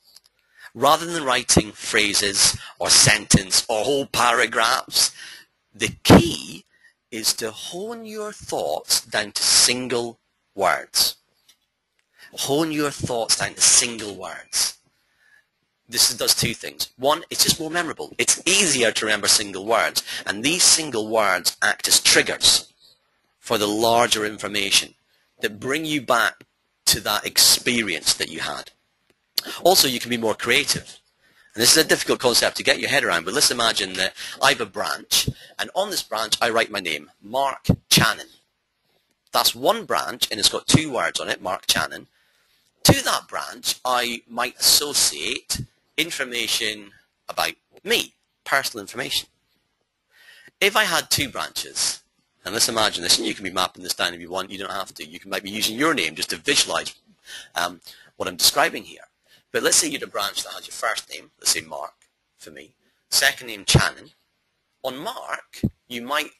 Rather than writing phrases or sentence or whole paragraphs, the key is to hone your thoughts down to single words. Hone your thoughts down to single words. This does 2 things. One, it's just more memorable. It's easier to remember single words, and these single words act as triggers for the larger information that bring you back to that experience that you had. Also, you can be more creative. And this is a difficult concept to get your head around, but let's imagine that I have a branch, and on this branch I write my name, Mark Channon. That's one branch, and it's got 2 words on it, Mark Channon. To that branch, I might associate information about me, personal information. If I had 2 branches, and let's imagine this, and you can be mapping this down if you want, you don't have to. You might be using your name just to visualize what I'm describing here. But let's say you had a branch that has your first name, let's say Mark for me, second name Channon. On Mark, you might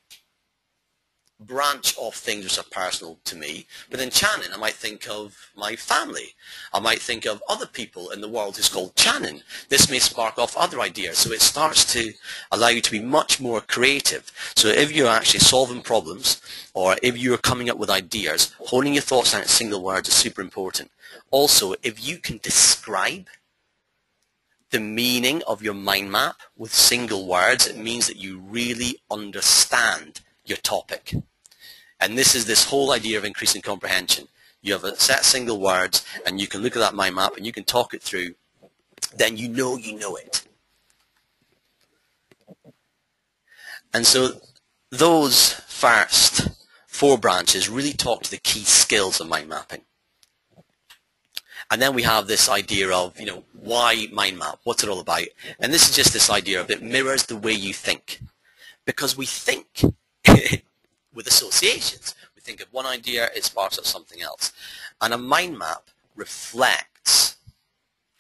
branch off things which are personal to me, but then Channon, I might think of my family. I might think of other people in the world who's called Channon. This may spark off other ideas, so it starts to allow you to be much more creative. So if you're actually solving problems, or if you're coming up with ideas, honing your thoughts down to single words is super important. Also, if you can describe the meaning of your mind map with single words, it means that you really understand your topic. And this is this whole idea of increasing comprehension. You have a set of single words, and you can look at that mind map and you can talk it through, then you know it. And so those first 4 branches really talk to the key skills of mind mapping. And then we have this idea of, why mind map? What's it all about? And this is just this idea of it mirrors the way you think. Because we think with associations. We think of one idea, it sparks up something else. And a mind map reflects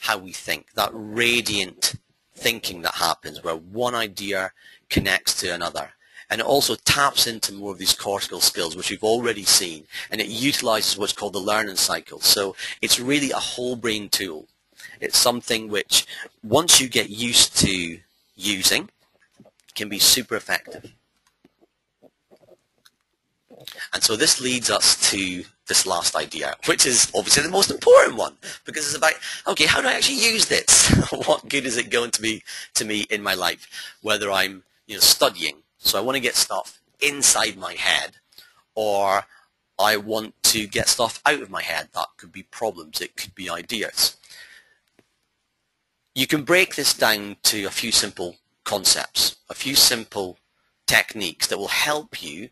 how we think, that radiant thinking that happens where one idea connects to another. And it also taps into more of these cortical skills, which we've already seen, and it utilizes what's called the learning cycle. So it's really a whole brain tool. It's something which, once you get used to using, can be super effective. And so this leads us to this last idea, which is obviously the most important one, because it's about, okay, how do I actually use this? What good is it going to be to me in my life, whether I'm studying? So I want to get stuff inside my head, or I want to get stuff out of my head. That could be problems, it could be ideas. You can break this down to a few simple concepts, a few simple techniques that will help you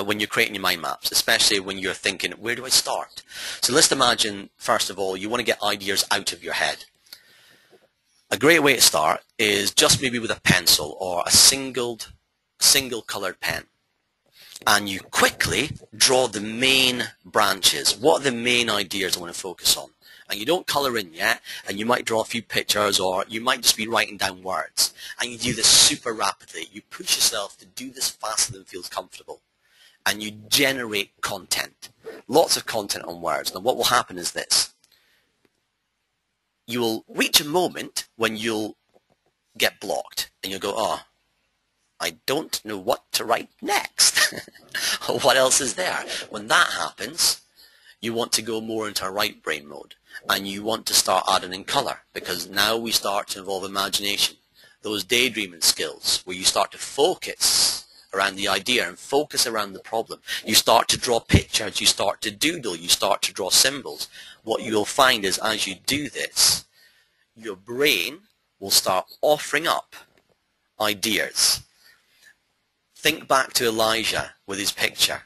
when you're creating your mind maps, especially when you're thinking, where do I start? So let's imagine, first of all, you want to get ideas out of your head. A great way to start is just maybe with a pencil or a single colored pen. And you quickly draw the main branches. What are the main ideas I want to focus on? And you don't color in yet, and you might draw a few pictures, or you might just be writing down words. And you do this super rapidly. You push yourself to do this faster than feels comfortable. And you generate content. Lots of content on words. Now what will happen is this. You will reach a moment when you'll get blocked and you'll go, oh, I don't know what to write next. What else is there? When that happens, you want to go more into a right brain mode, and you want to start adding in color, because now we start to involve imagination. Those daydreaming skills where you start to focus around the idea and focus around the problem. You start to draw pictures, you start to doodle, you start to draw symbols. What you'll find is as you do this, your brain will start offering up ideas. Think back to Elijah with his picture.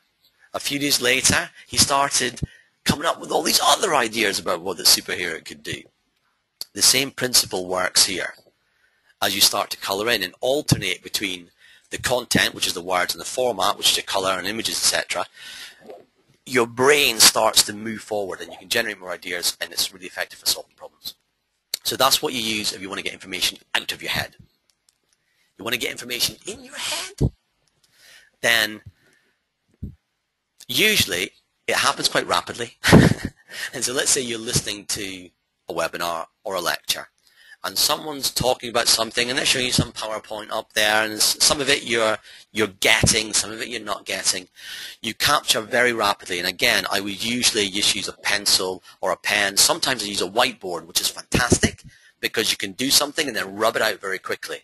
A few days later, he started coming up with all these other ideas about what the superhero could do. The same principle works here. As you start to color in and alternate between the content, which is the words, and the format, which is your color and images, etc., your brain starts to move forward and you can generate more ideas, and it's really effective for solving problems. So that's what you use if you want to get information out of your head. You want to get information in your head? Then usually it happens quite rapidly. And so let's say you're listening to a webinar or a lecture, and someone's talking about something and they're showing you some PowerPoint up there, and some of it you're getting, some of it you're not getting. You capture very rapidly, and again, I would usually just use a pencil or a pen. Sometimes I use a whiteboard, which is fantastic because you can do something and then rub it out very quickly.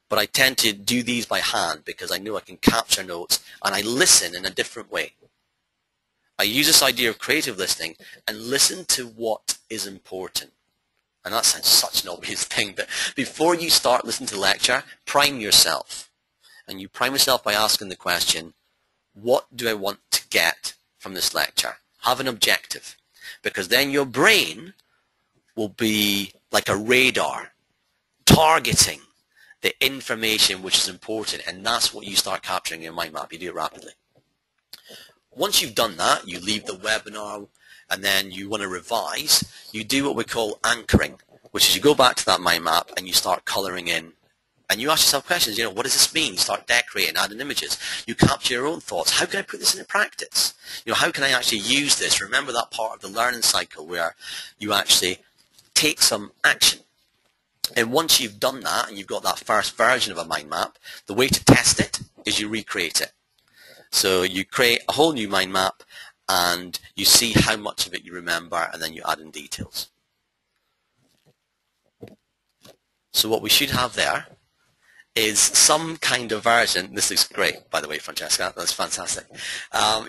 But I tend to do these by hand because I know I can capture notes, and I listen in a different way. I use this idea of creative listening and listen to what is important. And that sounds such an obvious thing, but before you start listening to the lecture, prime yourself. And you prime yourself by asking the question, what do I want to get from this lecture? Have an objective. Because then your brain will be like a radar, targeting the information which is important, and that's what you start capturing in your mind map. You do it rapidly. Once you've done that, you leave the webinar, and then you want to revise, you do what we call anchoring, which is you go back to that mind map and you start colouring in. And you ask yourself questions, what does this mean? You start decorating, adding images. You capture your own thoughts. How can I put this into practice? How can I actually use this? Remember that part of the learning cycle where you actually take some action. And once you've done that and you've got that first version of a mind map, the way to test it is you recreate it. So you create a whole new mind map and you see how much of it you remember, and then you add in details. So what we should have there is some kind of version. This looks great, by the way, Francesca. That's fantastic.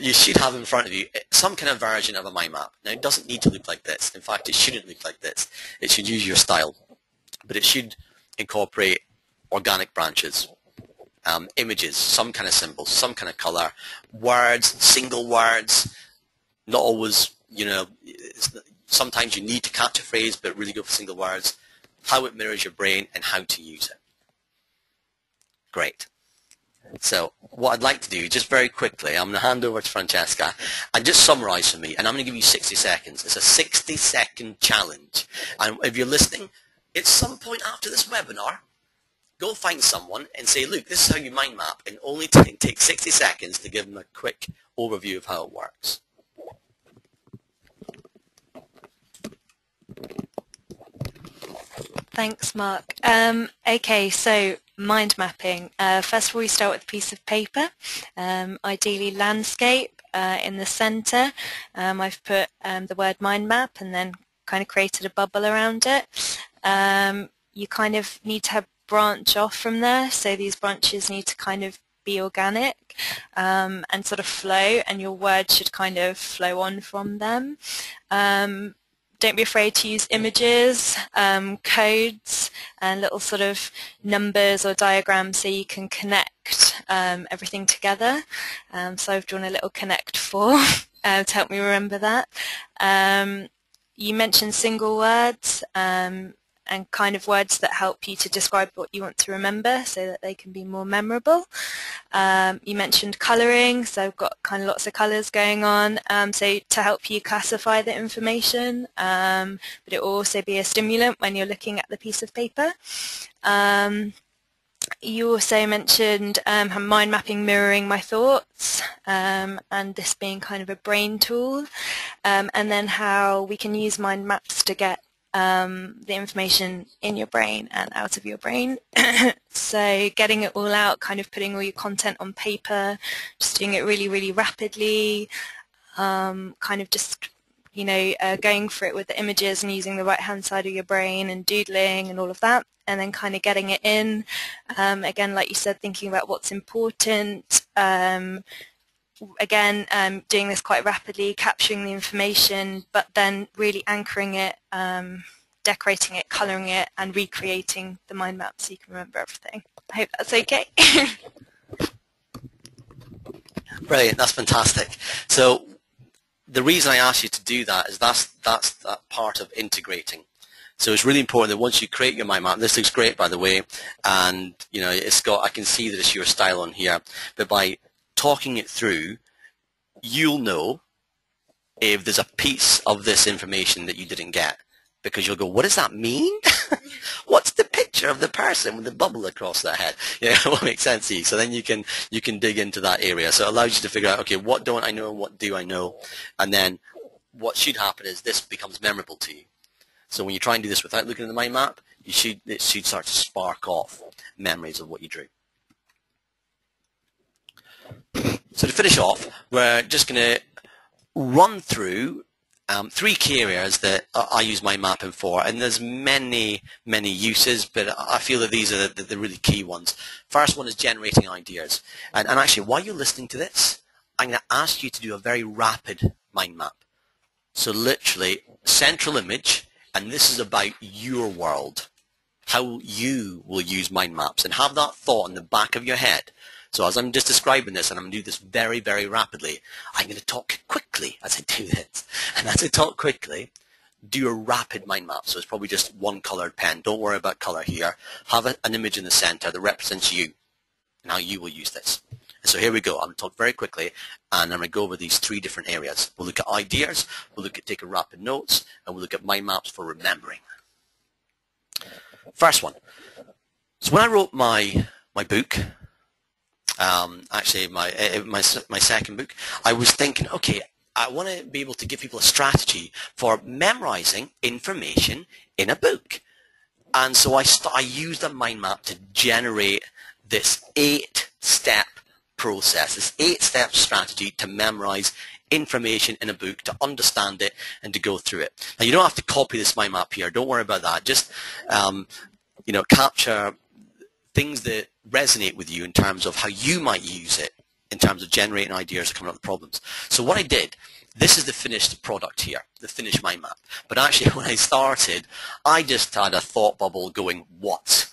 You should have in front of you some kind of version of a mind map. Now, it doesn't need to look like this. In fact, it shouldn't look like this. It should use your style. But it should incorporate organic branches, images, some kind of symbols, some kind of color, words, single words. Not always, sometimes you need to catch a phrase, but really go for single words. How it mirrors your brain and how to use it. Great. So what I'd like to do, just very quickly, I'm going to hand over to Francesca and just summarize for me, and I'm going to give you 60 seconds. It's a 60-second challenge. And if you're listening, at some point after this webinar, go find someone and say, look, this is how you mind map, and only take 60 seconds to give them a quick overview of how it works. Thanks, Mark. Okay, so mind mapping. First of all, you start with a piece of paper, ideally landscape in the center. I've put the word mind map and then kind of created a bubble around it. You kind of need to branch off from there, so these branches need to kind of be organic and sort of flow, and your words should kind of flow on from them. Don't be afraid to use images, codes, and little sort of numbers or diagrams so you can connect everything together. So I've drawn a little connect for to help me remember that. You mentioned single words and kind of words that help you to describe what you want to remember so that they can be more memorable. You mentioned colouring, so I've got kind of lots of colours going on, so to help you classify the information, but it will also be a stimulant when you're looking at the piece of paper. You also mentioned mind mapping mirroring my thoughts, and this being kind of a brain tool, and then how we can use mind maps to get the information in your brain and out of your brain. So getting it all out, kind of putting all your content on paper, just doing it really, really rapidly, kind of just, going for it with the images and using the right-hand side of your brain and doodling and all of that, and then kind of getting it in. Again, like you said, thinking about what's important. Again, doing this quite rapidly, capturing the information, but then really anchoring it, decorating it, colouring it, and recreating the mind map so you can remember everything. I hope that's okay. Brilliant, that's fantastic. So the reason I asked you to do that is that's that part of integrating. So it's really important that once you create your mind map, this looks great, by the way, and it's got, I can see that it's your style on here, but by talking it through, you'll know if there's a piece of this information that you didn't get, because you'll go, what does that mean? What's the picture of the person with the bubble across their head? It won't make sense to you. So then you can dig into that area. So it allows you to figure out, okay, what don't I know and what do I know? And then what should happen is this becomes memorable to you. So when you try and do this without looking at the mind map, it should start to spark off memories of what you drew. So to finish off, we're just going to run through 3 key areas that I use mind mapping for, and there's many uses, but I feel that these are the really key ones. First one is generating ideas, and actually while you're listening to this, I'm going to ask you to do a very rapid mind map. So literally, central image And this is about your world, how you will use mind maps, and have that thought in the back of your head. So as I'm just describing this, and I'm going to do this very, very rapidly, I'm going to talk quickly as I do this. And as I talk quickly, do a rapid mind map. So it's probably just one colored pen. Don't worry about color here. Have an image in the center that represents you and how you will use this. And so here we go. I'm going to talk very quickly, and I'm going to go over these 3 different areas. We'll look at ideas, we'll look at taking rapid notes, and we'll look at mind maps for remembering. First one. So when I wrote my book, actually my second book, I was thinking, okay, I want to be able to give people a strategy for memorizing information in a book. And so I used a mind map to generate this 8-step process, this 8-step strategy to memorize information in a book, to understand it and to go through it. Now you don't have to copy this mind map here. Don't worry about that. Just capture things that resonate with you in terms of how you might use it in terms of generating ideas or coming up with problems. So what I did, this is the finished product here, the finished mind map. But actually when I started, I just had a thought bubble going, what?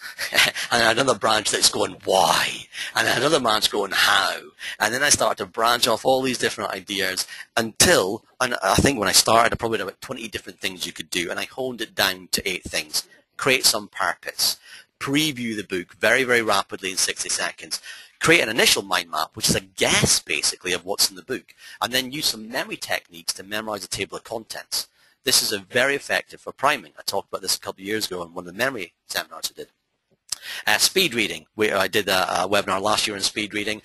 And another branch that's going, why? And another branch going, how? And then I started to branch off all these different ideas until, and I think when I started, I probably had about 20 different things you could do, and I honed it down to 8 things. Create some purpose. Preview the book very, very rapidly in 60 seconds. Create an initial mind map, which is a guess, basically, of what's in the book, and then use some memory techniques to memorize the table of contents. This is very effective for priming. I talked about this a couple of years ago in one of the memory seminars I did. Speed reading, where I did a webinar last year on speed reading,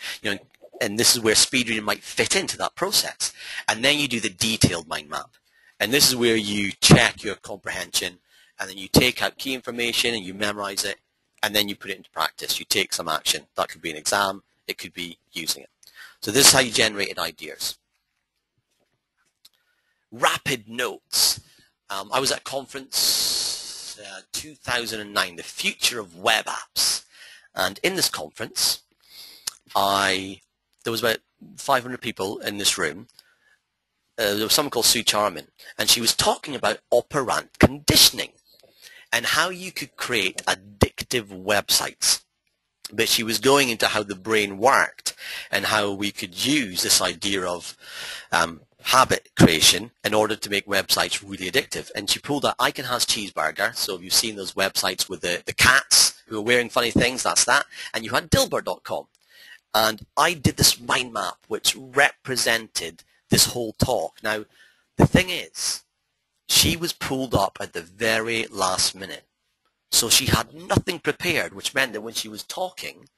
and this is where speed reading might fit into that process. And then you do the detailed mind map. And this is where you check your comprehension, and then you take out key information and you memorize it, and then you put it into practice. You take some action. That could be an exam. It could be using it. So this is how you generated ideas. Rapid notes. I was at a conference 2009, the future of web apps. And in this conference, there was about 500 people in this room. There was someone called Sue Charman, and she was talking about operant conditioning and how you could create addictive websites. But she was going into how the brain worked and how we could use this idea of habit creation in order to make websites really addictive. And she pulled out I Can Has Cheeseburger. So if you've seen those websites with the cats who are wearing funny things, that's that. And you had Dilbert.com. And I did this mind map which represented this whole talk. Now, the thing is, she was pulled up at the very last minute. So she had nothing prepared, which meant that when she was talking,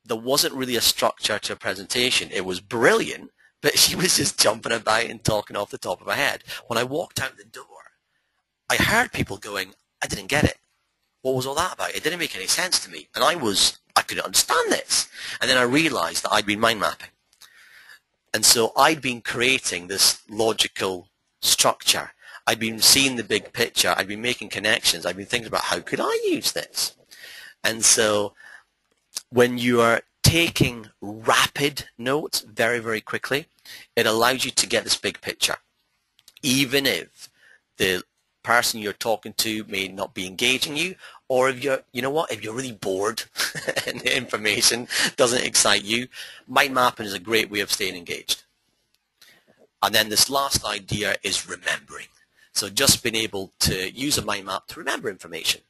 there wasn't really a structure to her presentation. It was brilliant, but she was just jumping about and talking off the top of her head. When I walked out the door, I heard people going, I didn't get it. What was all that about? It didn't make any sense to me. And I couldn't understand this. And then I realized that I'd been mind mapping. And so I'd been creating this logical structure. I'd been seeing the big picture. I'd been making connections. I'd been thinking about how could I use this? And so when you are taking rapid notes very, very quickly, it allows you to get this big picture. Even if the person you're talking to may not be engaging you, or if you're, if you're really bored and the information doesn't excite you, mind mapping is a great way of staying engaged. And then this last idea is remembering. So just being able to use a mind map to remember information.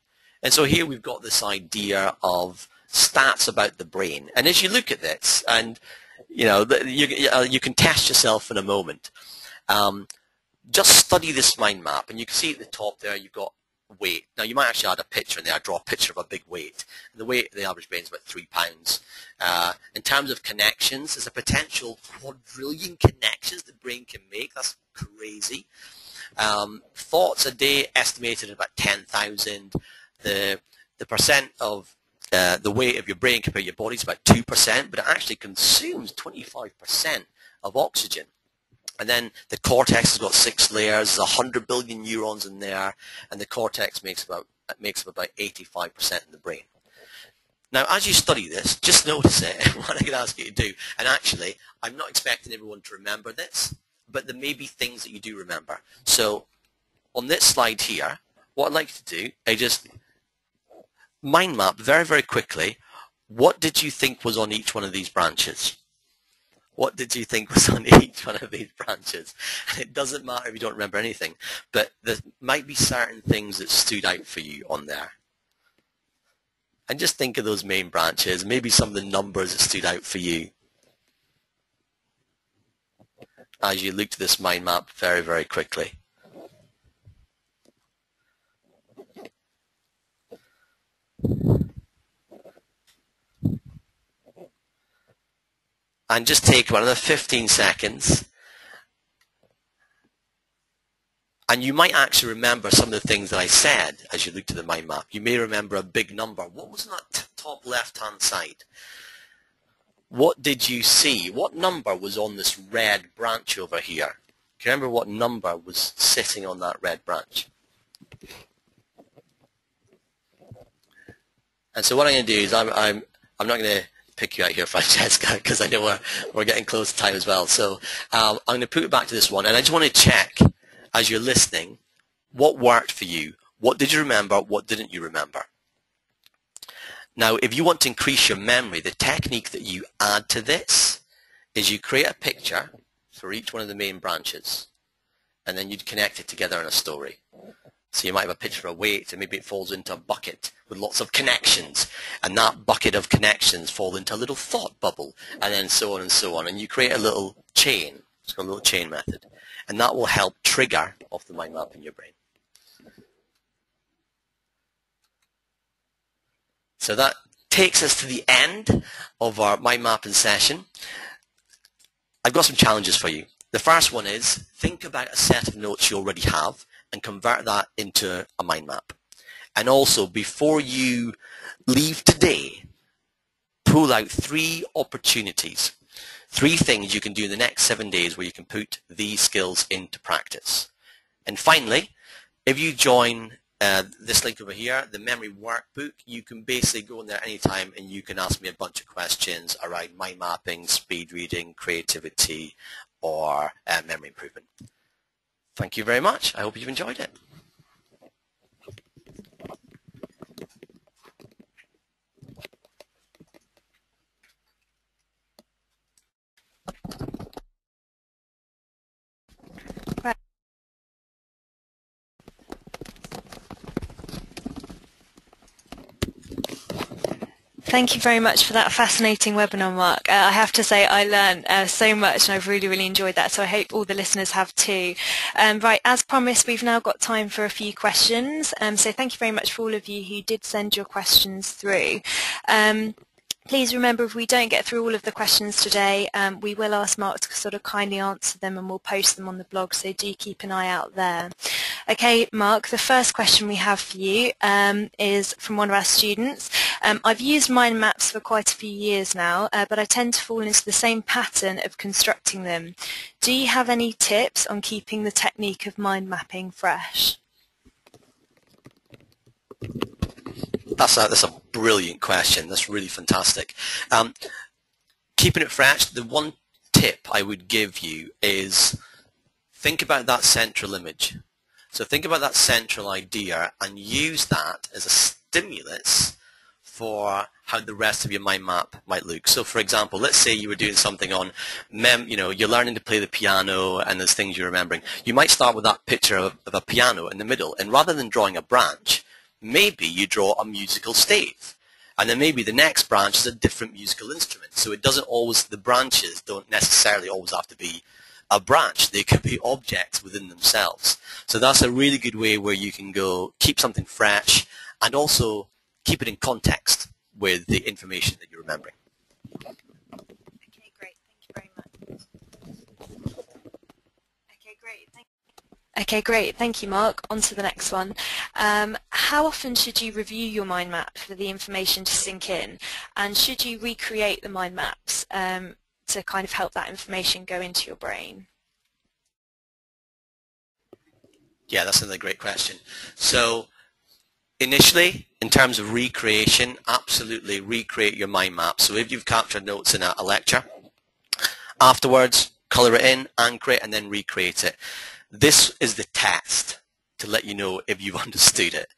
And so here we've got this idea of stats about the brain. And as you look at this, and you can test yourself in a moment, just study this mind map. And you can see at the top there you've got weight. Now you might actually add a picture in there. I draw a picture of a big weight. And the weight of the average brain is about 3 pounds. In terms of connections, there's a potential quadrillion connections the brain can make. That's crazy. Thoughts a day estimated at about 10,000. The percent of the weight of your brain compared to your body is about 2%, but it actually consumes 25% of oxygen. And then the cortex has got 6 layers. There's 100 billion neurons in there, and the cortex makes up about 85% of the brain. Now, as you study this, just notice it, what I can ask you to do. And actually, I'm not expecting everyone to remember this, but there may be things that you do remember. So on this slide here, what I'd like to do is just mind map very, very quickly. What did you think was on each one of these branches? What did you think was on each one of these branches? And it doesn't matter if you don't remember anything, but there might be certain things that stood out for you on there. And just think of those main branches, maybe some of the numbers that stood out for you as you look to this mind map very, very quickly. And just take another 15 seconds. And you might actually remember some of the things that I said as you look to the mind map. You may remember a big number. What was on that top left-hand side? What did you see? What number was on this red branch over here? Do you remember what number was sitting on that red branch? And so what I'm going to do is I'm not going to pick you out here, Francesca, because I know we're getting close to time as well. So I'm going to put it back to this one, and I just want to check as you're listening what worked for you. What did you remember? What didn't you remember? Now, if you want to increase your memory, the technique that you add to this is you create a picture for each one of the main branches, and then you'd connect it together in a story. So you might have a picture of a weight, and maybe it falls into a bucket with lots of connections, and that bucket of connections fall into a little thought bubble, and then so on and so on, and you create a little chain. It's called a little chain method, and that will help trigger off the mind map in your brain. So that takes us to the end of our mind mapping session. I've got some challenges for you. The first one is think about a set of notes you already have and convert that into a mind map. And also, before you leave today, pull out 3 opportunities, 3 things you can do in the next 7 days where you can put these skills into practice. And finally, if you join this link over here, the memory workbook, you can basically go in there anytime and you can ask me a bunch of questions around mind mapping, speed reading, creativity, or memory improvement. Thank you very much. I hope you've enjoyed it. Thank you very much for that fascinating webinar, Mark. I have to say I learned so much, and I've really, really enjoyed that, so I hope all the listeners have too. Right, as promised, we've now got time for a few questions, so thank you very much for all of you who did send your questions through. Please remember, if we don't get through all of the questions today, we will ask Mark to sort of kindly answer them, and we'll post them on the blog, so do keep an eye out there. Okay, Mark, the first question we have for you is from one of our students. I've used mind maps for quite a few years now, but I tend to fall into the same pattern of constructing them. Do you have any tips on keeping the technique of mind mapping fresh? That's a brilliant question. That's really fantastic. Keeping it fresh, the one tip I would give you is think about that central image. So think about that central idea and use that as a stimulus for how the rest of your mind map might look. So for example, let's say you were doing something on, you're learning to play the piano and there's things you're remembering. You might start with that picture of a piano in the middle, and rather than drawing a branch, maybe you draw a musical stave. And then maybe the next branch is a different musical instrument. So it doesn't always, the branches don't necessarily always have to be a branch. They could be objects within themselves. So that's a really good way where you can go keep something fresh and also keep it in context with the information that you're remembering. Okay, great. Thank you very much. Okay, great. Thank you, Mark. On to the next one. How often should you review your mind map for the information to sink in? And should you recreate the mind maps to kind of help that information go into your brain? Yeah, that's another great question. So initially, in terms of recreation, absolutely recreate your mind map. So if you've captured notes in a lecture, afterwards, color it in, anchor it, and then recreate it. This is the test to let you know if you've understood it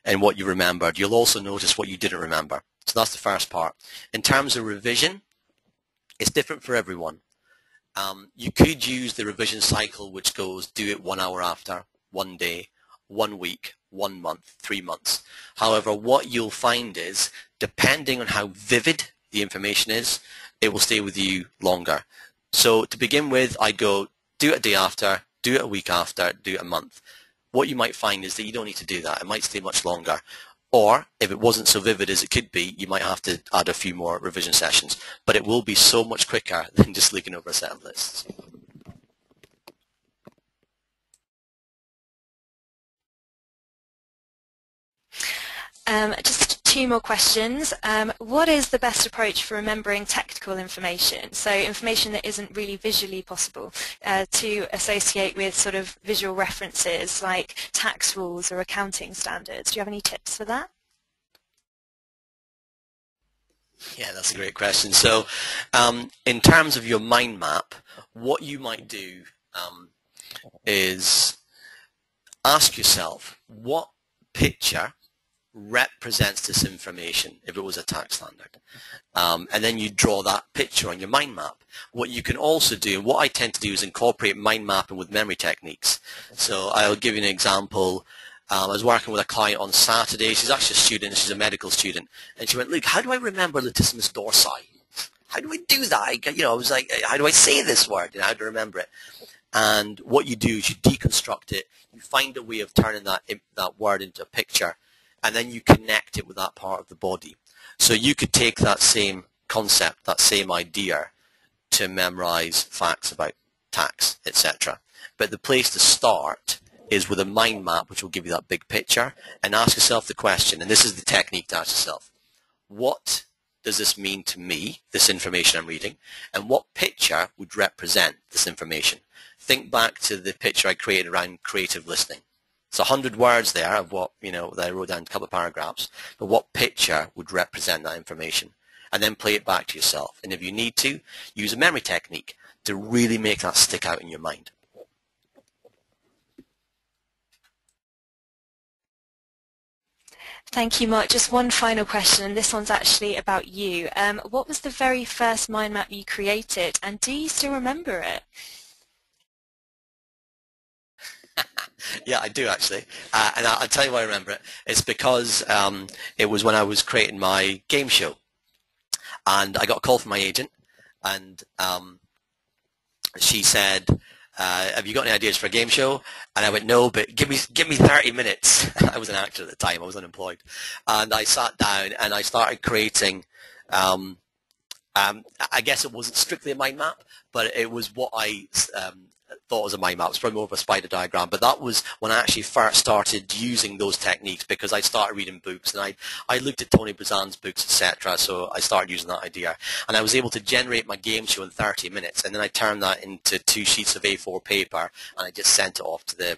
and what you remembered. You'll also notice what you didn't remember. So that's the first part. In terms of revision, it's different for everyone. You could use the revision cycle which goes do it 1 hour after, 1 day, 1 week, 1 month, 3 months. However, what you'll find is, depending on how vivid the information is, it will stay with you longer. So to begin with, I go do it a day after, do it a week after, do it a month. What you might find is that you don't need to do that. It might stay much longer. Or if it wasn't so vivid as it could be, you might have to add a few more revision sessions. But it will be so much quicker than just looking over a set of lists. Just 2 more questions. What is the best approach for remembering technical information, so information that isn't really visually possible to associate with sort of visual references like tax rules or accounting standards? Do you have any tips for that? Yeah, that's a great question. So in terms of your mind map, what you might do is ask yourself, what picture represents this information if it was a tax standard? And then you draw that picture on your mind map. What you can also do, and what I tend to do, is incorporate mind mapping with memory techniques. So I'll give you an example. I was working with a client on Saturday. She's actually a student. She's a medical student. And she went, "Look, how do I remember latissimus dorsi? How do I do that? I was like, how do I say this word? How do I remember it?" And what you do is you deconstruct it. You find a way of turning that word into a picture, and then you connect it with that part of the body. So you could take that same concept, that same idea, to memorize facts about tax, etc. But the place to start is with a mind map, which will give you that big picture, and ask yourself the question, and this is the technique to ask yourself, what does this mean to me, this information I'm reading, and what picture would represent this information? Think back to the picture I created around creative listening. It's 100 words there of what, that I wrote down in a couple of paragraphs, but what picture would represent that information? And then play it back to yourself. And if you need to, use a memory technique to really make that stick out in your mind. Thank you, Mark. Just one final question, and this one's actually about you. What was the very first mind map you created, and do you still remember it? Yeah, I do actually, and I'll tell you why I remember it. It's because it was when I was creating my game show, and I got a call from my agent, and she said, "Have you got any ideas for a game show?" And I went, "No, but give me 30 minutes." I was an actor at the time; I was unemployed, and I sat down and I started creating. I guess it wasn't strictly a mind map, but it was what I thought was a mind map. It was probably more of a spider diagram, but that was when I actually first started using those techniques, because I started reading books, and I looked at Tony Buzan's books, etc., so I started using that idea, and I was able to generate my game show in 30 minutes, and then I turned that into 2 sheets of A4 paper, and I just sent it off to the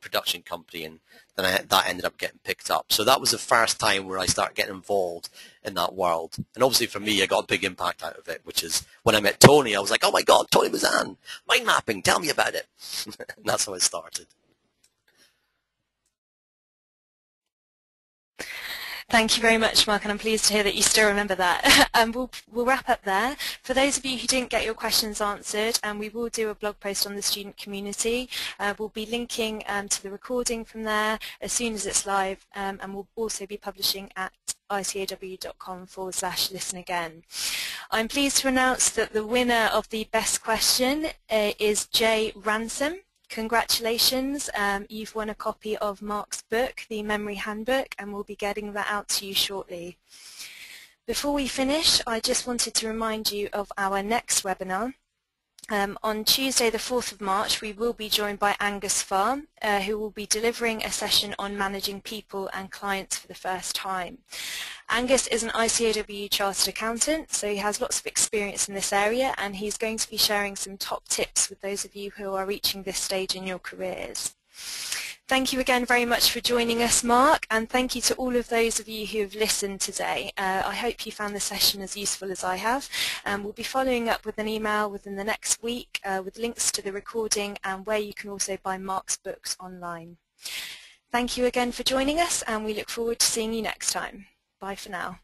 production company, and then that ended up getting picked up. So that was the first time where I started getting involved in that world. And obviously for me, I got a big impact out of it, which is when I met Tony, I was like, "Oh my God, Tony Buzan, mind mapping, tell me about it." And that's how I started. Thank you very much, Mark, and I'm pleased to hear that you still remember that. We'll wrap up there. For those of you who didn't get your questions answered, we will do a blog post on the student community. We'll be linking to the recording from there as soon as it's live, and we'll also be publishing at icaew.com/listen again. I'm pleased to announce that the winner of the best question is Jay Ransom. Congratulations, you've won a copy of Mark's book, The Memory Handbook, and we'll be getting that out to you shortly. Before we finish, I just wanted to remind you of our next webinar. On Tuesday the 4th of March, we will be joined by Angus Farr, who will be delivering a session on managing people and clients for the first time. Angus is an ICAEW Chartered Accountant, so he has lots of experience in this area, and he's going to be sharing some top tips with those of you who are reaching this stage in your careers. Thank you again very much for joining us, Mark, and thank you to all of those of you who have listened today. I hope you found the session as useful as I have. We'll be following up with an email within the next week with links to the recording and where you can also buy Mark's books online. Thank you again for joining us, and we look forward to seeing you next time. Bye for now.